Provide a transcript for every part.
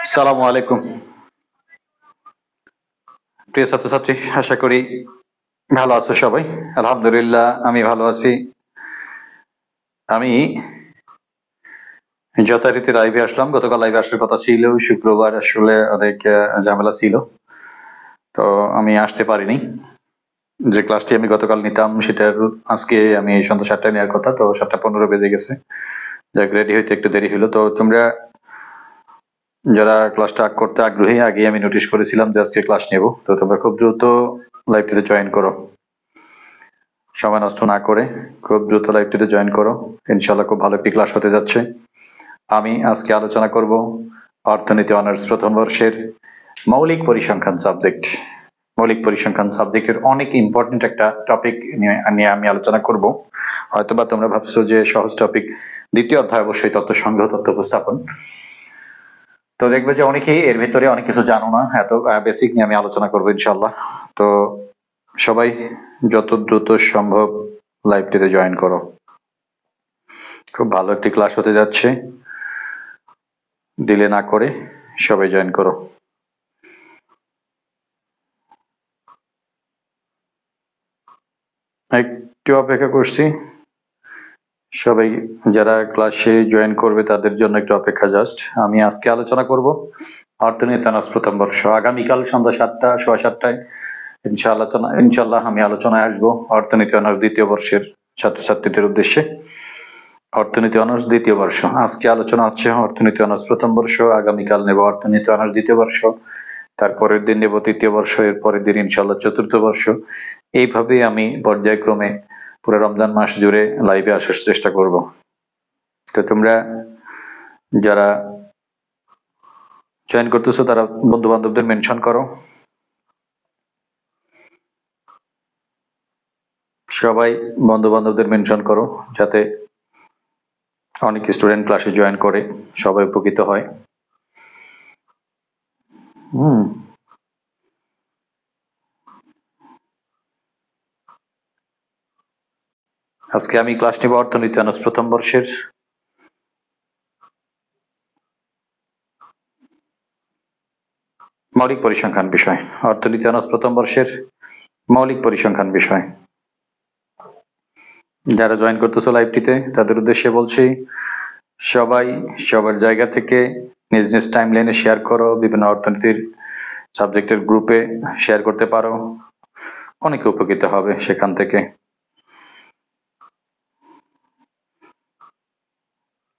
আসসালামু আলাইকুম প্রিয় ছাত্রছাত্রী, আশা করি ভালো আছো সবাই। আলহামদুলিল্লাহ আমি ভালো আছি। আমি যথারীতি লাইভে আসলাম। গতকাল লাইভে আসার কথা ছিল, শুক্রবার আসলে অনেক ঝামেলা ছিল, তো আমি আসতে পারিনি। যে ক্লাসটি আমি গতকাল নিতাম সেটার আজকে আমি সন্ধ্যা 7টায় নেওয়ার কথা, তো 7:15 বেজে গেছে, যাক রেডি হইতে একটু দেরি হলো। তো তোমরা যারা ক্লাসটা করতে আগ্রহী, আগে আমি নোটিশ করেছিলাম যে আজকে ক্লাস নেব, তো তোমরা খুব দ্রুত লাইভটিতে জয়েন করো, সময় নষ্ট না করে খুব দ্রুত লাইভটিতে জয়েন করো। ইনশাল্লাহ খুব ভালো একটি ক্লাস হতে যাচ্ছে। আমি আজকে আলোচনা করব অর্থনীতি অনার্স প্রথম বর্ষের মৌলিক পরিসংখ্যান সাবজেক্ট। মৌলিক পরিসংখ্যান সাবজেক্টের অনেক ইম্পর্টেন্ট একটা টপিক নিয়ে আমি আলোচনা করব। হয়তোবা তোমরা ভাবছো যে সহজ টপিক, দ্বিতীয় অধ্যায় অবশ্যই তথ্য সংগ্রহ, তথ্য উপস্থাপন। তো দেখবে যে অনেকেই এর ভিতরে অনেক কিছু জানো না, এত বেসিক নিয়ে আমি আলোচনা করবো ইনশাল্লাহ। তো সবাই যত দ্রুত সম্ভব লাইভটিতে জয়েন করো, খুব ভালো একটি ক্লাস হতে যাচ্ছে। ডিলে না করে সবাই জয়েন করো। একটু অপেক্ষা করছি, সবাই যারা ক্লাসে জয়েন করবে তাদের জন্য একটু অপেক্ষা জাস্ট। আমি আজকে আলোচনা করব অর্থনীতি অনার্স প্রথম বর্ষ। আগামীকাল সন্ধ্যা 7টা, 7:15 ইনশাল্লাহ আমি আলোচনায় আসবো অর্থনীতি অনার্স দ্বিতীয় বর্ষের ছাত্রছাত্রীদের উদ্দেশ্যে। অর্থনীতি অনার্স দ্বিতীয় বর্ষ, আজকে আলোচনা হচ্ছে অর্থনীতি অনার্স প্রথম বর্ষ, আগামীকাল নেব অর্থনীতি অনার্স দ্বিতীয় বর্ষ, তারপরের দিন নেব তৃতীয় বর্ষ, এর পরের দিন ইনশাল্লাহ চতুর্থ বর্ষ। এইভাবে আমি পর্যায়ক্রমে পুরো রমজান মাস জুড়ে লাইভে আসার চেষ্টা করব। তো তোমরা যারা জয়েন করতেছো তারা বন্ধু বান্ধবদের মেনশন করো, সবাই বন্ধু বান্ধবদের মেনশন করো যাতে অনেক স্টুডেন্ট ক্লাসে জয়েন করে, সবাই উপকৃত হয়। আজকে আমি ক্লাস নিব অর্থনীতি অনার্স প্রথম বর্ষের মৌলিক পরিসংখ্যান বিষয়। অর্থনীতি অনার্স প্রথম বর্ষের মৌলিক পরিসংখ্যান বিষয়। যারা জয়েন করতেছো লাইভটিতে তাদের উদ্দেশ্যে বলছি, সবাই সবার জায়গা থেকে নিজ নিজ টাইম লাইনে শেয়ার করো, বিভিন্ন অর্থনীতির সাবজেক্টের গ্রুপে শেয়ার করতে পারো, অনেকে উপকৃত হবে সেখান থেকে।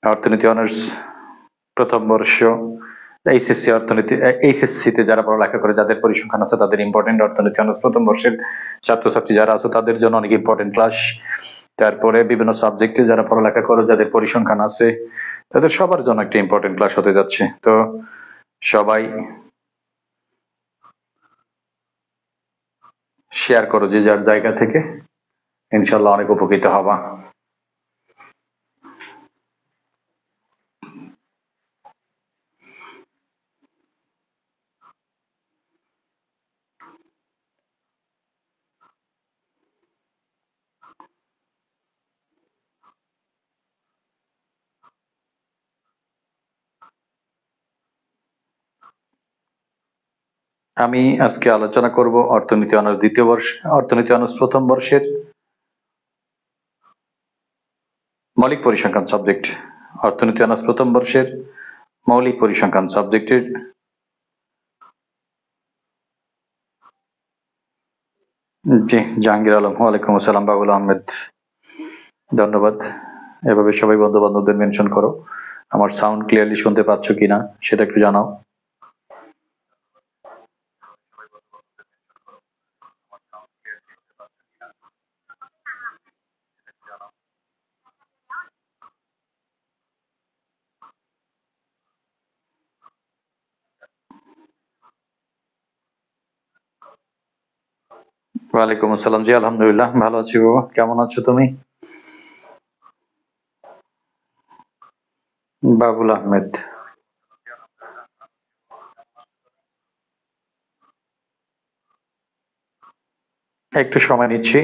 অর্থনীতি অনার্স প্রথম বর্ষ এইচএসসি অর্থনীতি, এইচএসসি-তে যারা পড়ালেখা করে, যাদের পরিসংখ্যান আছে তাদের ইম্পর্টেন্ট। অর্থনীতি অনার্স প্রথম বর্ষের ছাত্রছাত্রী যারা আছে তাদের জন্য অনেক ইম্পর্টেন্ট ক্লাস। তারপরে বিভিন্ন সাবজেক্টে যারা পড়ালেখা করে, যাদের পরিসংখ্যান আছে, তাদের সবার জন্য একটা ইম্পর্টেন্ট ক্লাস হতে যাচ্ছে। তো সবাই শেয়ার করো যে যার জায়গা থেকে, ইনশাল্লাহ অনেক উপকৃত হবা। আমি আজকে আলোচনা করব অর্থনীতি অনার্স দ্বিতীয় বর্ষ, অর্থনীতি অনার্স প্রথম বর্ষের মৌলিক পরিসংখ্যান সাবজেক্ট। অর্থনীতি অনার্স প্রথম বর্ষের মৌলিক পরিসংখ্যান সাবজেক্টের জি জাহাঙ্গীর আলম, ওয়ালাইকুম আসসালাম। বাবুল আহমেদ, ধন্যবাদ। এভাবে সবাই বন্ধু বান্ধবদের মেনশন করো। আমার সাউন্ড ক্লিয়ারলি শুনতে পাচ্ছ কিনা সেটা একটু জানাও। ওয়ালাইকুম আসসালাম। জি আলহামদুলিল্লাহ ভালো আছি বাবা, কেমন আছো তুমি? বাবুল আহমেদ, একটু সময় নিচ্ছি।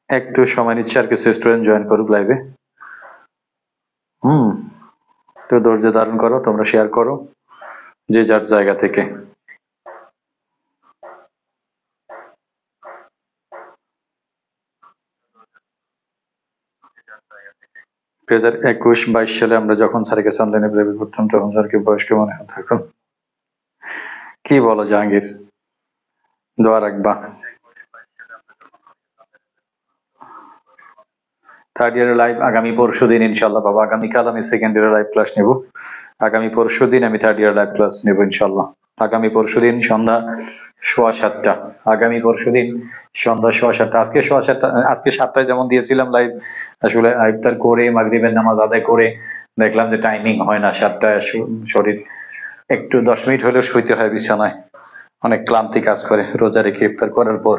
একটু সময় নিচ্ছে আর কিছু স্টুডেন্ট জয়েন করুক লাইভে। তো ধৈর্য ধারণ করো, তোমরা শেয়ার করো যে যার জায়গা থেকে। 2021-22 সালে আমরা যখন স্যারের কাছে অনলাইনে প্রাইভেট পড়তাম তখন স্যারকে বয়স্ক মনে হতো। এখন কি বলো জাহাঙ্গীর, দোয়া রাখবা। থার্ড ইয়ারের লাইভ আগামী পরশুদিন ইনশাল্লাহ বাবা। আগামীকাল আমি সেকেন্ড ইয়ারের লাইভ ক্লাস নেব। আগামী পরশুদিন আমি থার্ড ইয়ার লাইভ ক্লাস নেব ইনশাল্লাহ। আগামী পরশুদিন সন্ধ্যা 7:15। আগামী পরশুদিন সন্ধ্যা 7:15। আজকে 7:15, আজকে 7টায় যেমন দিয়েছিলাম লাইভ, আসলে ইফতার করে মাগরিবের নামাজ আদায় করে দেখলাম যে টাইমিং হয় না 7টায়। শরীর একটু 10 মিনিট হলেও শুইতে হয় বিছানায়, অনেক ক্লান্তি কাজ করে রোজা রেখে ইফতার করার পর।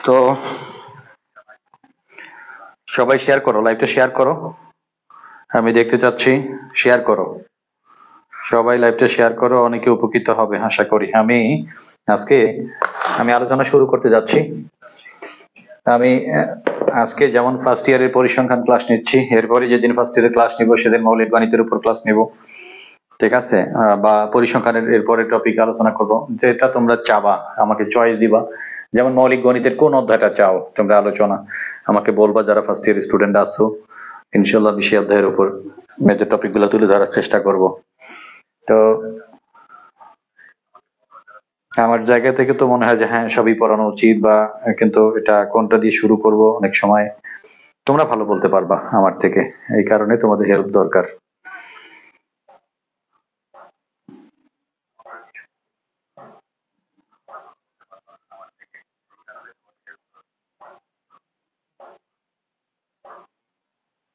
তো সবাই শেয়ার করো, লাইভটা শেয়ার করো, আমি দেখতে চাচ্ছি। শেয়ার করো, সবাই লাইভটা শেয়ার করো, অনেকে উপকৃত হবে আশা করি। আজকে আমি আলোচনা শুরু করতে যাচ্ছি। আমি আজকে যেমন ফার্স্ট ইয়ারের পরিসংখ্যান ক্লাস নিচ্ছি, এরপরে যেদিন ফার্স্ট ইয়ারের ক্লাস নিব সেদিন মৌলিক গণিতের উপর ক্লাস নিব, ঠিক আছে? বা পরিসংখ্যানের এরপরে টপিক আলোচনা করব, যেটা তোমরা চাবা আমাকে চয়েস দিবা। যেমন মৌলিক গণিতের কোন অধ্যায়টা চাও তোমরা আলোচনা আমাকে বলবা, যারা ফার্স্ট ইয়ার স্টুডেন্ট আছো। ইনশাল্লাহ বিষয় অধ্যায়ের উপর মেজর টপিক গুলো তুলে ধরার চেষ্টা করব। তো আমার জায়গা থেকে তো মনে হয় যে হ্যাঁ সবই পড়ানো উচিত, বা কিন্তু এটা কোনটা দিয়ে শুরু করব অনেক সময় তোমরা ভালো বলতে পারবা আমার থেকে, এই কারণে তোমাদের হেল্প দরকার।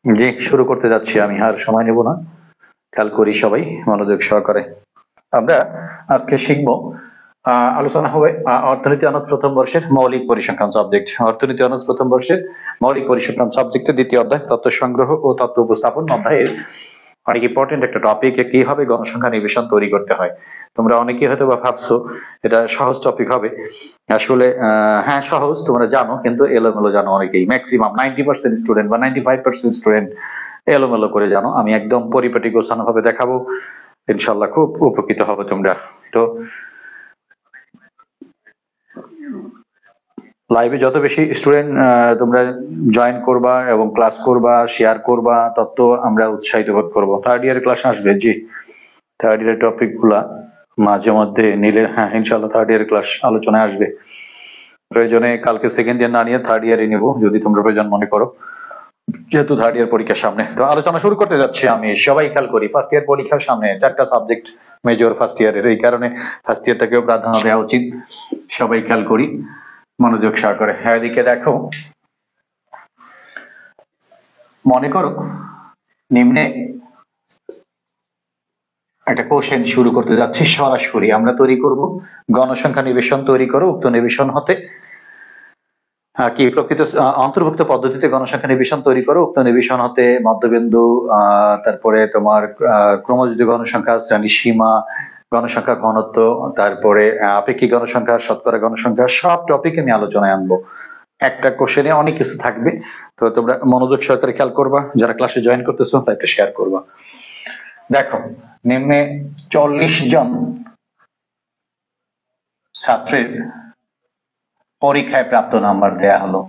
জি, শুরু করতে যাচ্ছি আমি, আর সময় নেব না। খেয়াল করি সবাই মনোযোগ সহকারে। আমরা আজকে শিখবো, আলোচনা হবে অর্থনীতি অনার্স প্রথম বর্ষের মৌলিক পরিসংখ্যান সাবজেক্ট। অর্থনীতি অনার্স প্রথম বর্ষের মৌলিক পরিসংখ্যান সাবজেক্টের দ্বিতীয় অধ্যায় তথ্য সংগ্রহ ও তথ্য উপস্থাপন অধ্যায়ের অনেক ইম্পর্টেন্ট একটা টপিক, কিভাবে গণসংখ্যা নিবেশন তৈরি করতে হয়। তোমরা অনেকেই হয়তো বা ভাবছো এটা সহজ টপিক হবে, আসলে হ্যাঁ সহজ, তোমরা জানো, কিন্তু এলোমেলো জানো অনেকেই। ম্যাক্সিমাম 90% স্টুডেন্ট বা 95% স্টুডেন্ট এলোমেলো করে জানো। আমি একদম পরিপাটি গোছানো ভাবে দেখাবো, ইনশাল্লাহ খুব উপকৃত হবে তোমরা। তো লাইভে যত বেশি স্টুডেন্ট তোমরা জয়েন করবা এবং ক্লাস করবা, শেয়ার করবা, তত আমরা উৎসাহিত বোধ করবো। থার্ড ইয়ারের ক্লাস আসবে, জি থার্ড ইয়ারের টপিক গুলা মাঝে মধ্যে নিলে, হ্যাঁ ইনশাল্লাহ থার্ড ইয়ারের ক্লাস আলোচনায় আসবে। প্রয়োজনে কালকে সেকেন্ড ইয়ার না নিয়ে থার্ড ইয়ারে নিব যদি তোমরা প্রয়োজন মনে করো, যেহেতু থার্ড ইয়ার পরীক্ষার সামনে। তো আলোচনা শুরু করতে যাচ্ছি আমি। সবাই খেয়াল করি, ফার্স্ট ইয়ার পরীক্ষার সামনে 4টা সাবজেক্ট মেজর ফার্স্ট ইয়ারের, এই কারণে ফার্স্ট ইয়ারটাকেও প্রাধান্য দেওয়া উচিত। সবাই খেয়াল করি মনোযোগ সহকারে। এদিকে দেখো, মনে করো নিম্নে একটা কোশ্চেন শুরু করতে যাচ্ছি সরাসরি। আমরা তৈরি করব গণসংখ্যা নিবেশন তৈরি করো, উক্ত নিবেশন হতে কি প্রকৃত অন্তর্ভুক্ত পদ্ধতিতে গণসংখ্যা নিবেশন তৈরি করো, উক্ত নিবেশন হতে মধ্যবিন্দু, তারপরে তোমার ক্রমযুক্ত গণসংখ্যা, শ্রেণী সীমা, গণসংখ্যা ঘনত্ব, তারপরে আপেক্ষিক গণসংখ্যা, শতকরা গণসংখ্যা, সব টপিক আমি আলোচনায় আনবো। একটা কোশ্চেনে অনেক কিছু থাকবে, তো তোমরা মনোযোগ সহকারে খেয়াল করবা। যারা ক্লাসে জয়েন করতেছো লাইভটা শেয়ার করবা। দেখো, নিম্নে 40 জন ছাত্রের পরীক্ষায় প্রাপ্ত নাম্বার দেয়া হলো।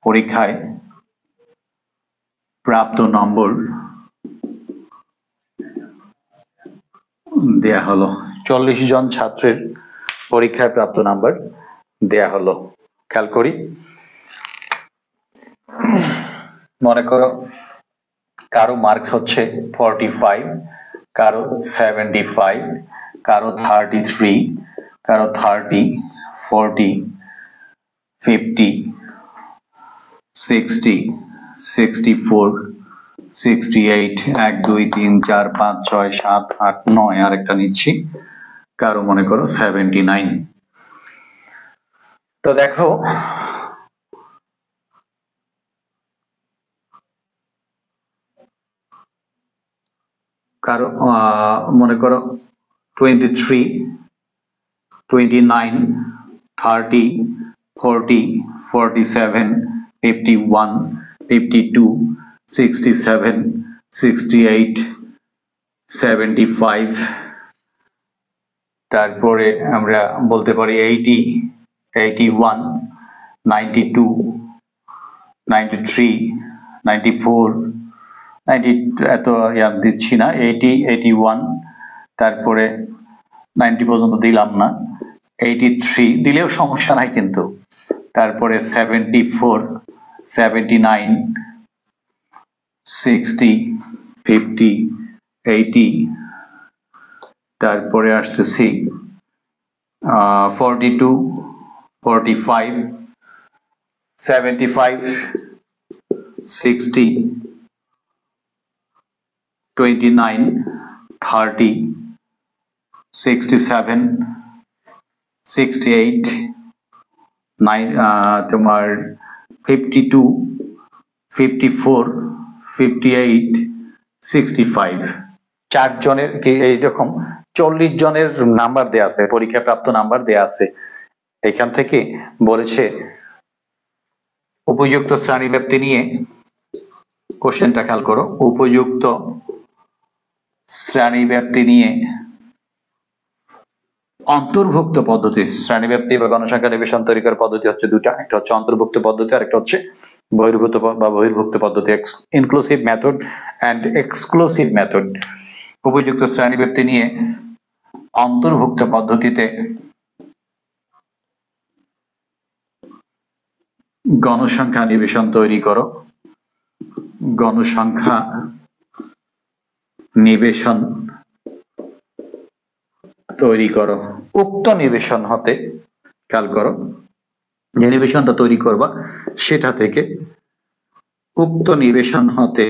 পরীক্ষায় প্রাপ্ত নম্বর দেয়া হলো, 40 জন ছাত্রের পরীক্ষায় প্রাপ্ত নাম্বার দেয়া হলো। খেয়াল করি, মনে করো কারো মার্কস হচ্ছে 45, কারো 75, কারো 33, কারো 30, 40, 50, 60, 64, 68, 1 2 3 4 5 6 7 8 9, আরেকটা নিচ্ছি, কারো মনে করো 79। তো দেখো কারো মনে করো 23, 29, 30, 40, 47, 51, 52, 67, 68, 75, তারপরে আমরা বলতে পারি 80, 81, 92, 93, 94, 90 এত ইয়াদ দিচ্ছি না, 80, 81, তারপরে 90 পর্যন্ত দিলাম না, 83 দিলেও সমস্যা নাই কিন্তু, তারপরে 74, 79, 60, 50, 80, তারপরে আসতেছি 42, 45, 75, 60, 29, 30, 67, 68, তোমার 52, 54, 58, 65। 4 জনের কি এইরকম 40 জনের নাম্বার দেয়া আছে, পরীক্ষা প্রাপ্ত নাম্বার দেয়া আছে। এখান থেকে বলেছে উপযুক্ত শ্রেণী ব্যাপ্তি নিয়ে, কোশ্চেনটা খেয়াল করো, উপযুক্ত শ্রেণী ব্যাপ্তি নিয়ে অন্তর্ভুক্ত পদ্ধতি, শ্রেণী ব্যাপ্তি বা গণসংখ্যা নিবেশন তৈরি করার পদ্ধতি হচ্ছে দুটা, একটা হচ্ছে অন্তর্ভুক্ত পদ্ধতি আর একটা হচ্ছে বহির্ভূত পদ্ধতি, inclusive method and exclusive method. উপযুক্ত শ্রেণী ব্যাপ্তি নিয়ে অন্তর্ভুক্ত পদ্ধতিতে গণসংখ্যা নিবেশন তৈরি করো, গণসংখ্যা নিবেশন তৈরি করো। উক্ত নিবেশন হতে, খেয়াল করো, যে নিবেশনটা তৈরি করবা সেটা থেকে উক্ত নিবেশন হতে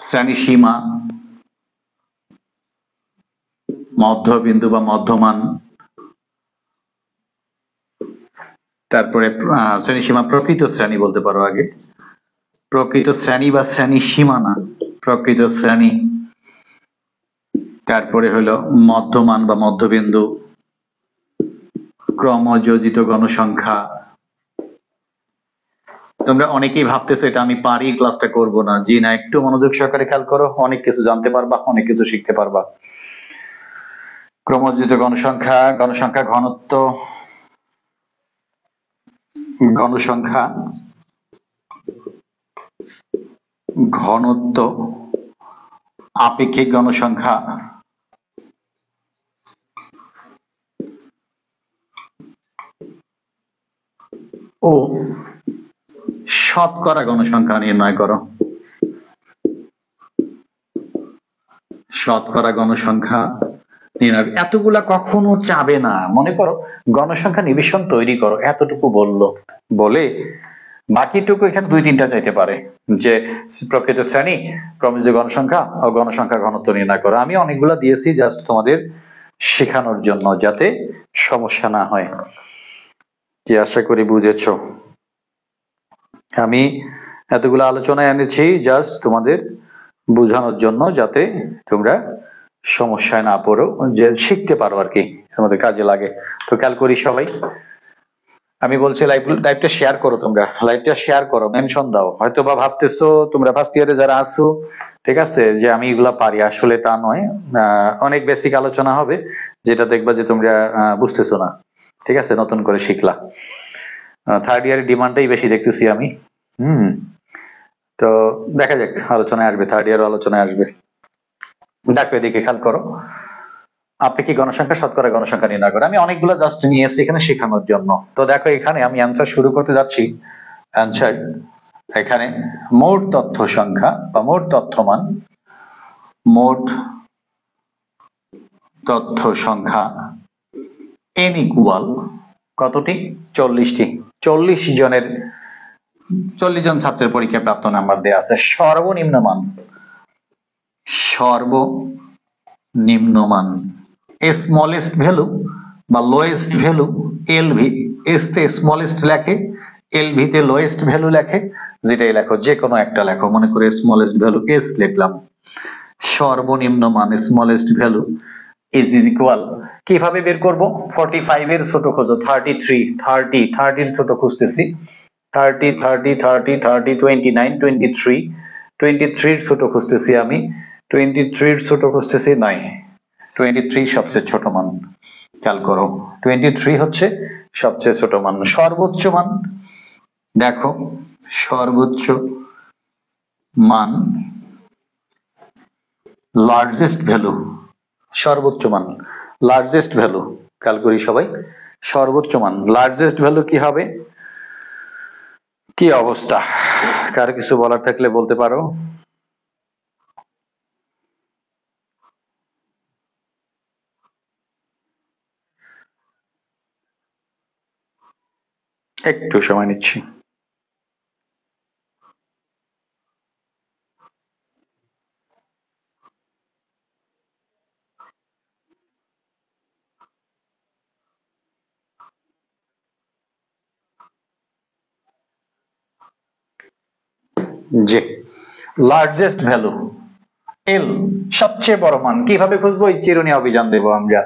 শ্রেণীসীমা, মধ্যবিন্দু বা মধ্যমান, তারপরে শ্রেণীসীমা প্রকৃত শ্রেণী বলতে পারো, আগে প্রকৃত শ্রেণী বা শ্রেণী সীমা না, প্রকৃত শ্রেণী, তারপরে হলো মধ্যমান বা মধ্যবিন্দু, ক্রমযোজিত গণসংখ্যা। তোমরা অনেকেই ভাবতেছো এটা আমি পারি, ক্লাসটা করব না। জি না, একটু মনোযোগ সহকারে খেয়াল করো, অনেক কিছু জানতে পারবা, অনেক কিছু শিখতে পারবা। ক্রমযোজিত গণসংখ্যা, গণসংখ্যা ঘনত্ব, গণসংখ্যা ঘনত্ব, আপেক্ষিক গণসংখ্যা, ও শতকরা গণসংখ্যা নির্ণয় করো। শতকরা গণসংখ্যা নির্ণয়, এতগুলা কখনো চাবে না। মনে করো গণসংখ্যা নিবেশন তৈরি করো, এতটুকু বললো, বলে বাকিটুকু এখানে 2-3টা চাইতে পারে, যে প্রকৃত শ্রেণী, ক্রমযোজিত গণসংখ্যা ও গণসংখ্যা ঘনত্ব নির্ণয় করো। আমি অনেকগুলা দিয়েছি জাস্ট তোমাদের শেখানোর জন্য, যাতে সমস্যা না হয়। কি আশা করি বুঝেছো। আমি এতগুলো আলোচনায় এনেছি জাস্ট তোমাদের বোঝানোর জন্য, যাতে তোমরা সমস্যায় না পড়ো, যে শিখতে পারো আর কি, তোমাদের কাজে লাগে। তো খেয়াল করি সবাই, আমি বলছি লাইভটা শেয়ার করো, তোমরা লাইভটা শেয়ার করো, মেনশন দাও। হয়তো বা ভাবতেছো তোমরা ফার্স্ট ইয়ারে যারা আছো, ঠিক আছে, যে আমি এগুলা পারি, আসলে তা নয়। অনেক বেসিক আলোচনা হবে, যেটা দেখবা যে তোমরা বুঝতেছো না, ঠিক আছে, নতুন করে শিখলা। থার্ড ইয়ারের ডিমান্ডটাই বেশি দেখতেছি আমি। তো দেখা যাক, আলোচনায় আসবে, থার্ড ইয়ার আলোচনায় আসবে। দেখো এদিকে খেয়াল করো, আপেক্ষিক গণসংখ্যা, শতকরা গণসংখ্যা নির্ণয় করে। আমি অনেকগুলো জাস্ট নিয়েছি এখানে শেখানোর জন্য। তো দেখো এখানে আমি অ্যান্সার শুরু করতে যাচ্ছি। অ্যান্সার এখানে মোট তথ্য সংখ্যা বা মোট তথ্যমান, মোট তথ্য সংখ্যা n ইকুয়াল কতটি? 40টি। 40 জন ছাত্রের পরীক্ষায় প্রাপ্ত নাম্বার দেয়া আছে। সর্বনিম্ন মান স্মলেস্ট ভ্যালু বা লোয়েস্ট ভ্যালু LV, এস তে স্মলেস্ট লেখে, LV তে লোয়েস্ট ভ্যালু লেখে, যেটাই লেখো, যে কোনো একটা লেখো। মনে করে স্মলেস্ট ভ্যালু S লিখলাম, সর্বনিম্ন মান স্মলেস্ট ভ্যালু ইজ ইকুয়াল, কিভাবে বের করব? 45 এর ছোট খোঁজো, 33 30 এর ছোট খুঁজতেছি, 30 30 30 30 29 23 23 এর ছোট খুঁজতেছি আমি, 23 এর ছোট খুঁজতেছি, নাই 23 সবচেয়ে ছোট মান। খেয়াল করো 23 হচ্ছে সবচেয়ে ছোট মান। সর্বোচ্চ মান দেখো, সর্বোচ্চ মান লার্জেস্ট ভ্যালু, সর্বোচ্চ মান লার্জেস্ট ভ্যালু, খেয়াল করি সবাই, সর্বোচ্চ মান লার্জেস্ট ভ্যালু কি হবে? কি অবস্থা, কার কিছু বলার থাকলে বলতে পারো। একটু সময় নিচ্ছি। যে লার্জেস্ট ভ্যালু এল, সবচেয়ে বড় মান কিভাবে খুঁজবো? এই চিরুনি অভিযান দেব আমরা।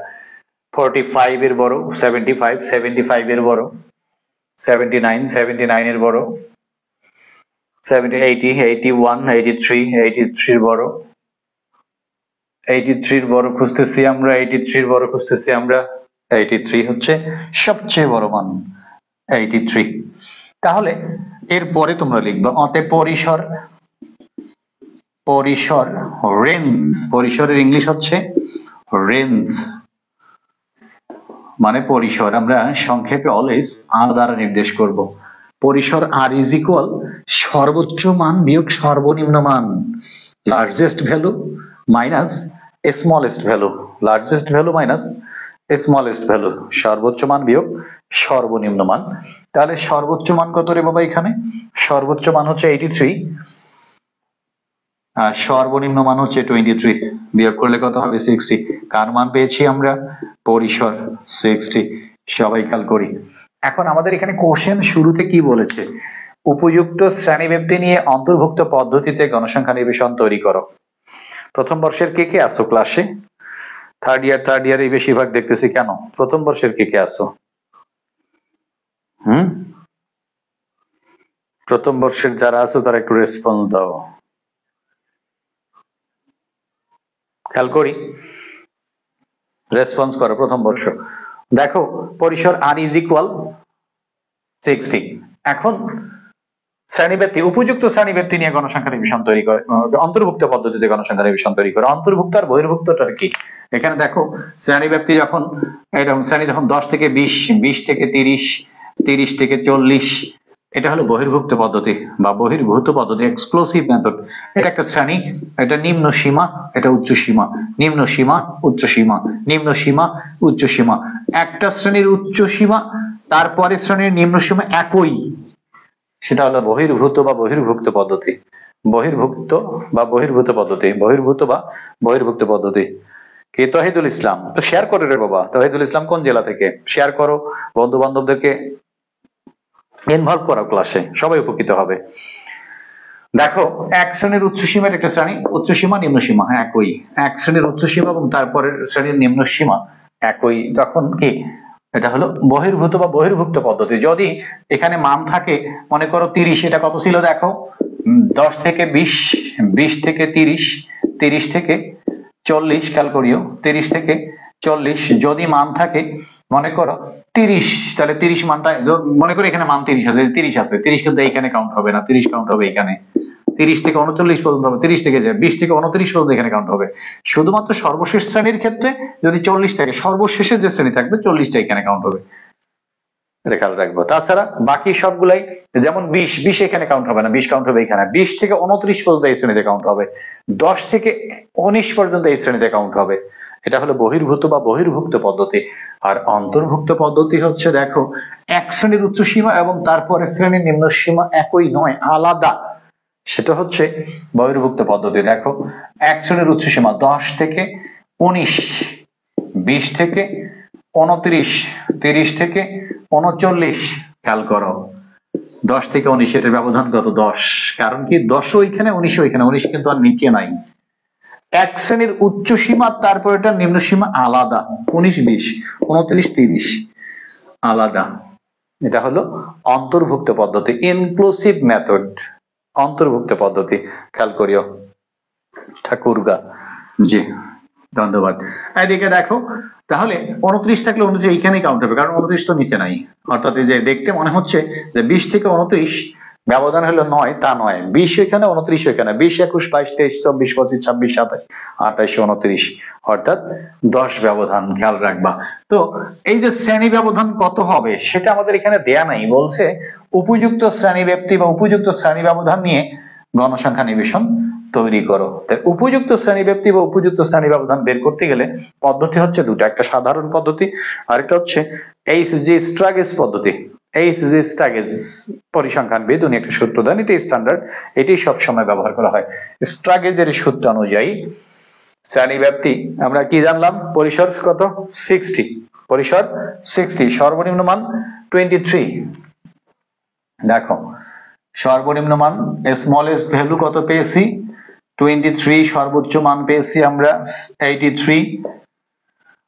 45 এর বড়, 75 75 এর বড়, 79 79 এর বড়, 70 80 81 83 83 এর বড়, 83 এর বড় খুঁজতেছি আমরা, 83 এর বড় খুঁজতেছি আমরা, 83 হচ্ছে সবচেয়ে বড় মান 83। তাহলে এরপরে তোমরা লিখবা অতএব পরিসর, পরিসর রেঞ্জ, পরিসরের ইংলিশ হচ্ছে রেঞ্জ, মানে পরিসর আমরা সংক্ষেপে অলওয়েজ আর দ্বারা নির্দেশ করব। পরিসর আর ইজ ইকুয়াল সর্বোচ্চ মান বিয়োগ সর্বনিম্ন মান, largest value minus smallest value, largest value minus smallest value, সর্বোচ্চ মান বিয়োগ সর্বনিম্ন মান। তাহলে সর্বোচ্চ মান কত রে বাবা? এখানে সর্বোচ্চ মান হচ্ছে 83 আর সর্বনিম্ন মান হচ্ছে 23, বিয়োগ করলে কত হবে? 60। কার মান পেয়েছি আমরা? পরিসর 60। সবাই খেয়াল করি। এখন আমাদের এখানে কোশ্চেন শুরুতে কি বলেছে? উপযুক্ত শ্রেণীব্যক্তি নিয়ে অন্তর্ভুক্ত পদ্ধতিতে গণসংখ্যা নিবেশন তৈরি করো। প্রথম বর্ষের কে কে আসো ক্লাসে? থার্ড ইয়ারে বেশিরভাগ দেখতেছি। কেন? প্রথম বর্ষের কে কে আসো? প্রথম বর্ষের যারা আছো তারা একটু রেসপন্স দাও। খেয়াল করি, রেসপন্স করো প্রথম বর্ষ। দেখো পরিসর আর ইজ ইকুয়াল 60। এখন শ্রেণীব্যক্তি, উপযুক্ত শ্রেণীব্যক্তি নিয়ে গণসংখ্যা নিবেশন তৈরি করে, অন্তর্ভুক্ত পদ্ধতিতে গণসংখ্যা নিবেশন তৈরি করে। অন্তর্ভুক্ত আর বহির্ভুক্তটা কি? এখানে দেখো শ্রেণীব্যক্তি যখন এরকম শ্রেণী যখন 10 থেকে 20, 20 থেকে 30, 30 থেকে 40, এটা হলো বহির্ভুক্ত পদ্ধতি বা বহির্ভূত পদ্ধতি, এক্সক্লুসিভ মেথড। এটা একটা শ্রেণী, এটা নিম্ন সীমা, এটা উচ্চ সীমা, নিম্ন সীমা উচ্চ সীমা, নিম্ন সীমা উচ্চ সীমা। একটা শ্রেণীর উচ্চ সীমা তারপরে শ্রেণীর নিম্ন সীমা একই, সেটা হলো বহির্ভূত বা বহির্ভুক্ত পদ্ধতি। বহির্ভুক্ত বা বহির্ভূত পদ্ধতি, বহির্ভূত বা বহির্ভুক্ত পদ্ধতি। কে? তহিদুল ইসলাম। তো শেয়ার করো রে বাবা। তহিদুল ইসলাম কোন জেলা থেকে? শেয়ার করো, বন্ধু বান্ধবদেরকে ইনভলভ করো ক্লাসে, সবাই উপকৃত হবে। দেখো এক শ্রেণীর উচ্চ সীমার একটা শ্রেণী, উচ্চ সীমা নিম্ন সীমা একই, এক শ্রেণীর উচ্চ সীমা এবং তারপরের শ্রেণীর নিম্ন সীমা একই, তখন কি? এটা হলো বহির্ভূত বা বহির্ভুক্ত পদ্ধতি। যদি এখানে মান থাকে, মনে করো 30, এটা কত ছিল দেখো? 10 থেকে 20, 20 থেকে 30, 30 থেকে 40, খেয়াল করিও 30 থেকে 40 যদি মান থাকে, মনে করো 30, তাহলে 30 মানটা মনে করো এখানে মান 30 আছে, 30 আছে, 30 কিন্তু এইখানে কাউন্ট হবে না, 30 কাউন্ট হবে এখানে। 30 থেকে 39 পর্যন্ত হবে, 30 থেকে 20 থেকে 29 পর্যন্ত এখানে কাউন্ট হবে। শুধুমাত্র সর্বশেষ শ্রেণীর ক্ষেত্রে যদি 40 থাকে, সর্বশেষে যে শ্রেণী থাকবে 40টা এখানে কাউন্ট হবে, এটা খেয়াল রাখবো। তাছাড়া বাকি সবগুলাই যেমন 20 এখানে কাউন্ট হবে না, 20 কাউন্ট হবে এখানে। 20 থেকে 29 পর্যন্ত এই শ্রেণীতে কাউন্ট হবে, 10 থেকে 19 পর্যন্ত এই শ্রেণীতে কাউন্ট হবে। এটা হলো বহির্ভূত বা বহির্ভুক্ত পদ্ধতি। আর অন্তর্ভুক্ত পদ্ধতি হচ্ছে, দেখো এক শ্রেণীর উচ্চ সীমা এবং তারপরে শ্রেণীর নিম্ন সীমা একই নয়, আলাদা, সেটা হচ্ছে বহির্ভুক্ত পদ্ধতি। দেখো এক শ্রেণীর উচ্চ সীমা 10 থেকে 19, 20 থেকে 29, 30 থেকে 39, খেয়াল করো 10 থেকে 19 এর ব্যবধান কত? 10। কারণ কি? 10 ওইখানে, 19 ওইখানে, 19 কিন্তু আর নিচে নাই। এক শ্রেণীর উচ্চ সীমা তারপর এটা নিম্ন সীমা আলাদা, 19, 20, 29, 30 আলাদা। এটা হলো অন্তর্ভুক্ত পদ্ধতি, ইনক্লুসিভ মেথড, অন্তর্ভুক্ত পদ্ধতি। খেয়াল করিও ঠাকুরগা, জি ধন্যবাদ। এদিকে দেখো, তাহলে 29 থাকলে 29 এইখানেই কাউন্ট হবে, কারণ 29 তো নিচে নাই। অর্থাৎ এই যে দেখতে মনে হচ্ছে যে 20 থেকে 29 ব্যবধান হলো 9, তা নয়। 20 এখানে, 29 এখানে, 20, 21, 22, 23, 24, 25, 26, 27, 28, 29, অর্থাৎ 10 ব্যবধান। খেয়াল রাখবা। তো এই যে শ্রেণী ব্যবধান কত হবে সেটা আমাদের এখানে দেয়া নাই, বলছে উপযুক্ত শ্রেণী ব্যক্তি বা উপযুক্ত শ্রেণী ব্যবধান নিয়ে গণসংখ্যা নিবেশন তৈরি করো। তাই উপযুক্ত শ্রেণী ব্যক্তি বা উপযুক্ত শ্রেণী ব্যবধান বের করতে গেলে পদ্ধতি হচ্ছে দুটো, একটা সাধারণ পদ্ধতি আর একটা হচ্ছে এইচজি-স্ট্রাগেজ পদ্ধতি। এইচজি-স্ট্রাগেজ পরিসংখ্যানবিদ উনি একটা সূত্র দেন, এটাই স্ট্যান্ডার্ড, এটাই সবসময় ব্যবহার করা হয়। স্ট্রাগেজের সূত্র অনুযায়ী শ্রেণী ব্যক্তি আমরা কি জানলাম, পরিসর কত 60, পরিসর 60, সর্বনিম্ন মান 23। দেখো সর্বনিম্ন মান স্মলেস্ট ভ্যালু কত পেয়েছি 23, সর্বোচ্চ মান পেয়েছি আমরা 83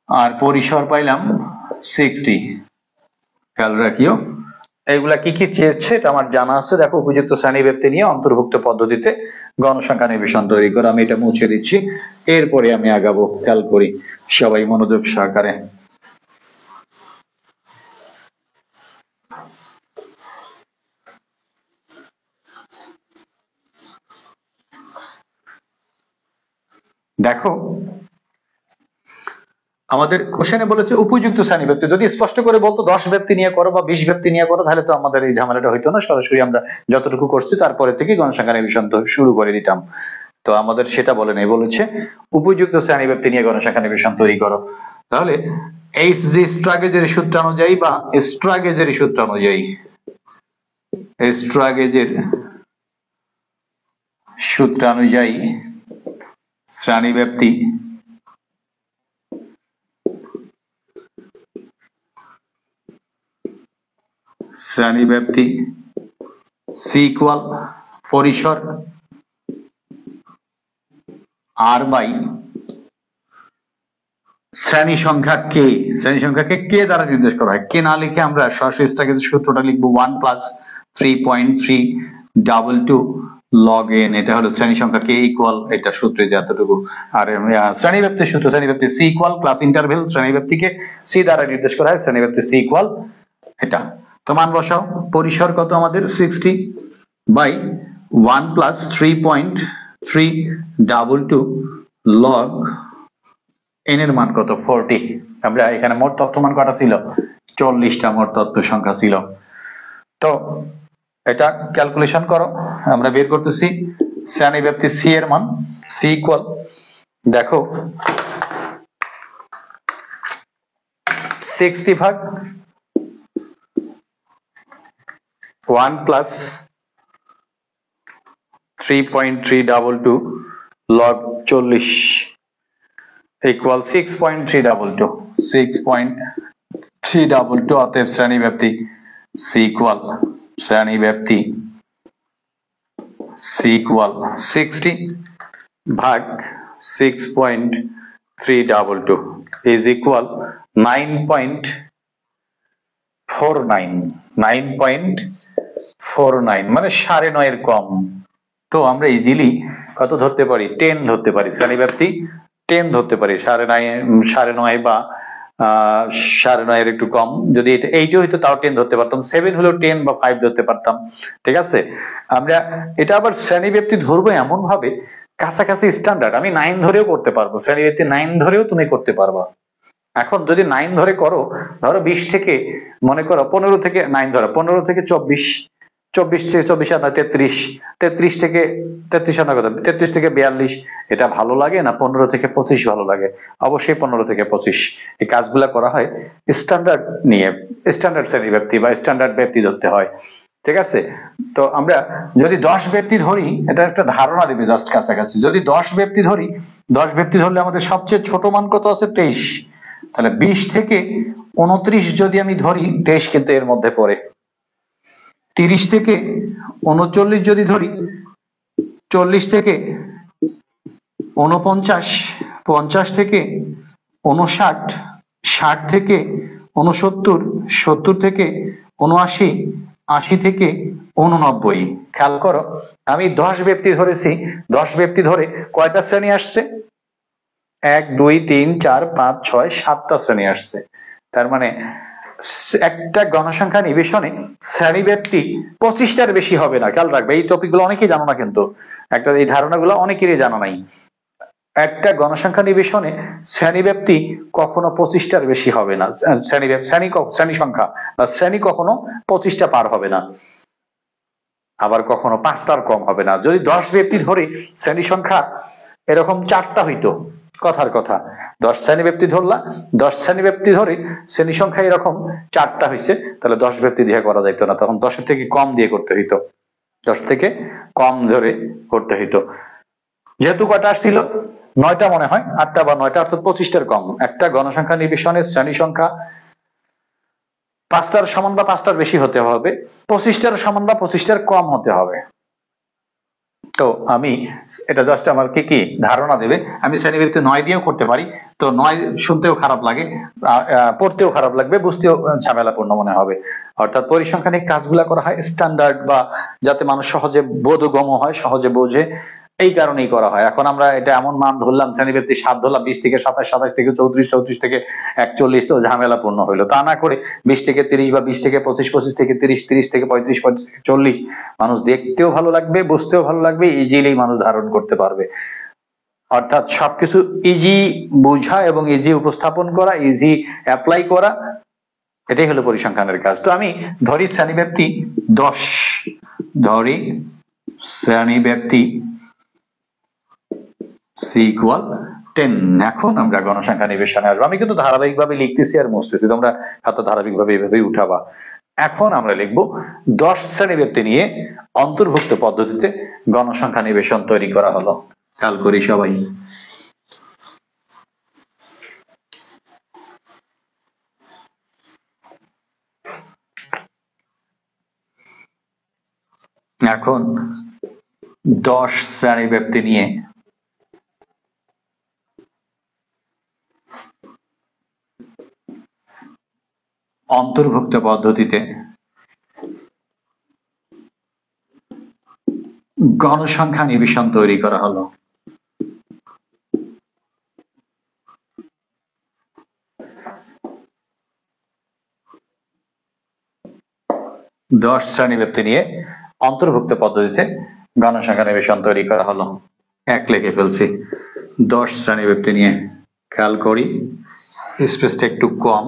আর পরিসর পাইলাম 60। খেয়াল রাখিও এইগুলা কি কি চেয়েছে এটা আমার জানা আছে। দেখো উপযুক্ত শ্রেণী ব্যক্তি নিয়ে অন্তর্ভুক্ত পদ্ধতিতে গণসংখ্যা নিবেশন তৈরি করে, আমি এটা মুছে দিচ্ছি, এরপরে আমি আগাবো। খেয়াল করি সবাই মনোযোগ সহকারে। দেখো আমাদের কোশ্চেনে বলেছে উপযুক্ত শ্রেণী ব্যক্তি, যদি স্পষ্ট করে বলতো 10 ব্যক্তি নিয়ে করো বা 20 ব্যক্তি নিয়ে করো তাহলে তো আমাদের এই ঝামেলাটা হইতো না, সরাসরি আমরা যতটুকু করছি তারপরে থেকে গণসংখ্যা নিবেশন শুরু করে দিতাম। তো আমাদের সেটা বলে নাই, বলেছে উপযুক্ত শ্রেণী ব্যক্তি নিয়ে গণসংখ্যা নিবেশন তৈরি করো। তাহলে এইচজি-স্ট্রাগেজের সূত্র অনুযায়ী বা স্ট্রাগেজের সূত্র অনুযায়ী, স্ট্রাগেজের সূত্র অনুযায়ী শ্রেণী ব্যক্তি সি ইকুয়াল পরিসর আর বাই শ্রেণী সংখ্যাকে, শ্রেণী সংখ্যাকে কে দ্বারা নির্দেশ করা হয়। কে না লিখে আমরা সরাসরি স্ট্রাগেজের সূত্রটা লিখবো 1 + 3.322 log n। এটা হলো শ্রেণী সংখ্যা কে ইকুয়াল, এটা সূত্রে যে এতটুকু। আর শ্রেণী ব্যক্তির সূত্র, শ্রেণী ব্যক্তি সি ইকুয়াল ক্লাস ইন্টারভেল, শ্রেণী ব্যক্তিকে সি দ্বারা নির্দেশ করা হয়, শ্রেণী ব্যক্তি সি ইকুয়াল এটা। তো মান বসাও, পরিসর কত আমাদের 60 বাই 1 + 3.322 log n এর মান কত 40। আমরা এখানে মোট তথ্য মান কটা ছিল 40টা মোট তথ্য সংখ্যা ছিল। তো এটা ক্যালকুলেশন করো, আমরা বের করতেছি শ্রেণী ব্যক্তি সি এর মান, সি ইকুয়াল দেখো 60 ভাগ 1 + 3.322 log 40 ইকুয়াল 6.322। অতএব শ্রেণী ব্যক্তি সি ইকুয়াল, শ্রেণী ব্যক্তি সি ইকুয়াল 60 ভাগ 6.322 ইজ ইকুয়াল 9.49 মানে 9.5 এর কম। তো আমরা ইজিলি কত ধরতে পারি 10 ধরতে পারি, শ্রেণী ব্যক্তি 10 ধরতে পারি, 9.5 বা 9.5 এর একটু কম। যদি এটা 8 হইতো তাও 10 ধরতে পারতাম, 7 হলেও 10 বা 5 ধরতে পারতাম। ঠিক আছে, আমরা এটা আবার শ্রেণী ব্যক্তি ধরবো এমন ভাবে কাছাকাছি স্ট্যান্ডার্ড, আমি 9 ধরেও করতে পারবো, শ্রেণী ব্যক্তি 9 ধরেও তুমি করতে পারবা। এখন যদি 9 ধরে করো, ধরো 20 থেকে মনে করো 15 থেকে 9 ধরো 15 থেকে 24, 24 থেকে 24 আর 33, 33 থেকে 33 আনা কথা 33 থেকে 42, এটা ভালো লাগে না 15 থেকে 25 ভালো লাগে? অবশ্যই 15 থেকে 25। এই কাজগুলা করা হয় স্ট্যান্ডার্ড নিয়ে, স্ট্যান্ডার্ড শ্রেণী ব্যক্তি বা স্ট্যান্ডার্ড ব্যক্তি ধরতে হয়। ঠিক আছে, তো আমরা যদি 10 ব্যক্তি ধরি, এটা একটা ধারণা দিবে জাস্ট কাছাকাছি। যদি 10 ব্যক্তি ধরি, 10 ব্যক্তি ধরলে আমাদের সবচেয়ে ছোট মান কত আছে 23। তাহলে 20 থেকে 29 যদি আমি ধরি, 23 কিন্তু এর মধ্যে পড়ে। 30 থেকে 39 যদি ধরি, 40 থেকে 49, 50 থেকে 59, 60 থেকে 69, 70 থেকে 79, 80 থেকে 89। খেয়াল করো, আমি 10 ব্যক্তি ধরেছি, 10 ব্যক্তি ধরে কয়টা শ্রেণী আসছে? 1 2 3 4 5 6 7টা শ্রেণী আসছে। তার মানে একটা গণসংখ্যা নিবেশনে শ্রেণী ব্যক্তি 25টার বেশি হবে না। খেয়াল রাখবে, এই টপিকগুলো অনেকেই জানো না, কিন্তু এই ধারণাগুলো অনেকেরই জানা নাই। একটা গণসংখ্যা নিবেশনে শ্রেণী ব্যক্তি কখনো 25টার বেশি হবে না। শ্রেণী সংখ্যা বা শ্রেণী কখনো 25টা পার হবে না, আবার কখনো 5টার কম হবে না। যদি 10 ব্যক্তি ধরে শ্রেণী সংখ্যা এরকম 4টা হইতো, কথার কথা, 10 শ্রেণী ব্যক্তি ধরলা, 10 শ্রেণী ব্যক্তি ধরে শ্রেণী সংখ্যা এরকম 4টা হয়েছে, তাহলে 10 ব্যক্তি দিয়ে করা যাইতো না, তখন 10-এর থেকে কম দিয়ে করতে হইতো, 10 থেকে কম ধরে করতে হইতো। যেহেতু কটা আসছিল? 9টা মনে হয়, 8টা বা 9টা, অর্থাৎ 25টার কম। একটা গণসংখ্যা নিবেশনের শ্রেণী সংখ্যা 5টার সমান বা 5টার বেশি হতে হবে, 25টার সমান বা 25টার কম হতে হবে। তো আমি এটা জাস্ট আমার কি ধারণা দেবে। আমি শ্রেণীবৃত্তি 9 দিয়েও করতে পারি, তো 9 শুনতেও খারাপ লাগে, পড়তেও খারাপ লাগবে, বুঝতেও ঝামেলাপূর্ণ মনে হবে। অর্থাৎ পরিসংখ্যানিক কাজগুলা করা হয় স্ট্যান্ডার্ড, বা যাতে মানুষ সহজে বোধগম্য হয়, সহজে বোঝে, এই কারণেই করা হয়। এখন আমরা এটা এমন মান ধরলাম, শ্রেণীবৃত্তি 7 ধরলাম, 20 থেকে 27, 27 থেকে 34, 34 থেকে 41, তো ঝামেলাপূর্ণ হইলো। তা না করে 20 থেকে 30 বা 20 থেকে 25, 25 থেকে 30, 30 থেকে 35, 35 থেকে 40, মানুষ দেখতেও ভালো লাগবে, বুঝতেও ভালো লাগবে, ইজিলি মানুষ ধারণ করতে পারবে। অর্থাৎ সবকিছু ইজি বোঝা এবং ইজি উপস্থাপন করা, ইজি অ্যাপ্লাই করা, এটাই হলো পরিসংখ্যানের কাজ। তো আমি ধরি শ্রেণীব্যাপ্তি 10, ধরি শ্রেণীব্যাপ্তি c equal 10। এখন আমরা গণসংখ্যা নিবেশনে আসবো। আমি কিন্তু ধারাবাহিকভাবে লিখতেছি আর মুছতেছি, তোমরা খাতা ধারাবাহিকভাবে এইভাবেই উঠাবা। এখন আমরা লিখবো 10 শ্রেণীব্যাপ্তি নিয়ে অন্তর্ভুক্ত পদ্ধতিতে গণসংখ্যা নিবেশন তৈরি করা হলো। খেয়াল করি সবাই। এখন 10 শ্রেণীব্যাপ্তি নিয়ে অন্তর্ভুক্ত পদ্ধতিতে গণসংখ্যা নিবেশন তৈরি করা হলো। দশ শ্রেণীব্যাপ্তি নিয়ে অন্তর্ভুক্ত পদ্ধতিতে গণসংখ্যা নিবেশন তৈরি করা হলো। এক লিখে ফেলছি 10 শ্রেণীব্যাপ্তি নিয়ে। খেয়াল করি স্পেসটা একটু কম,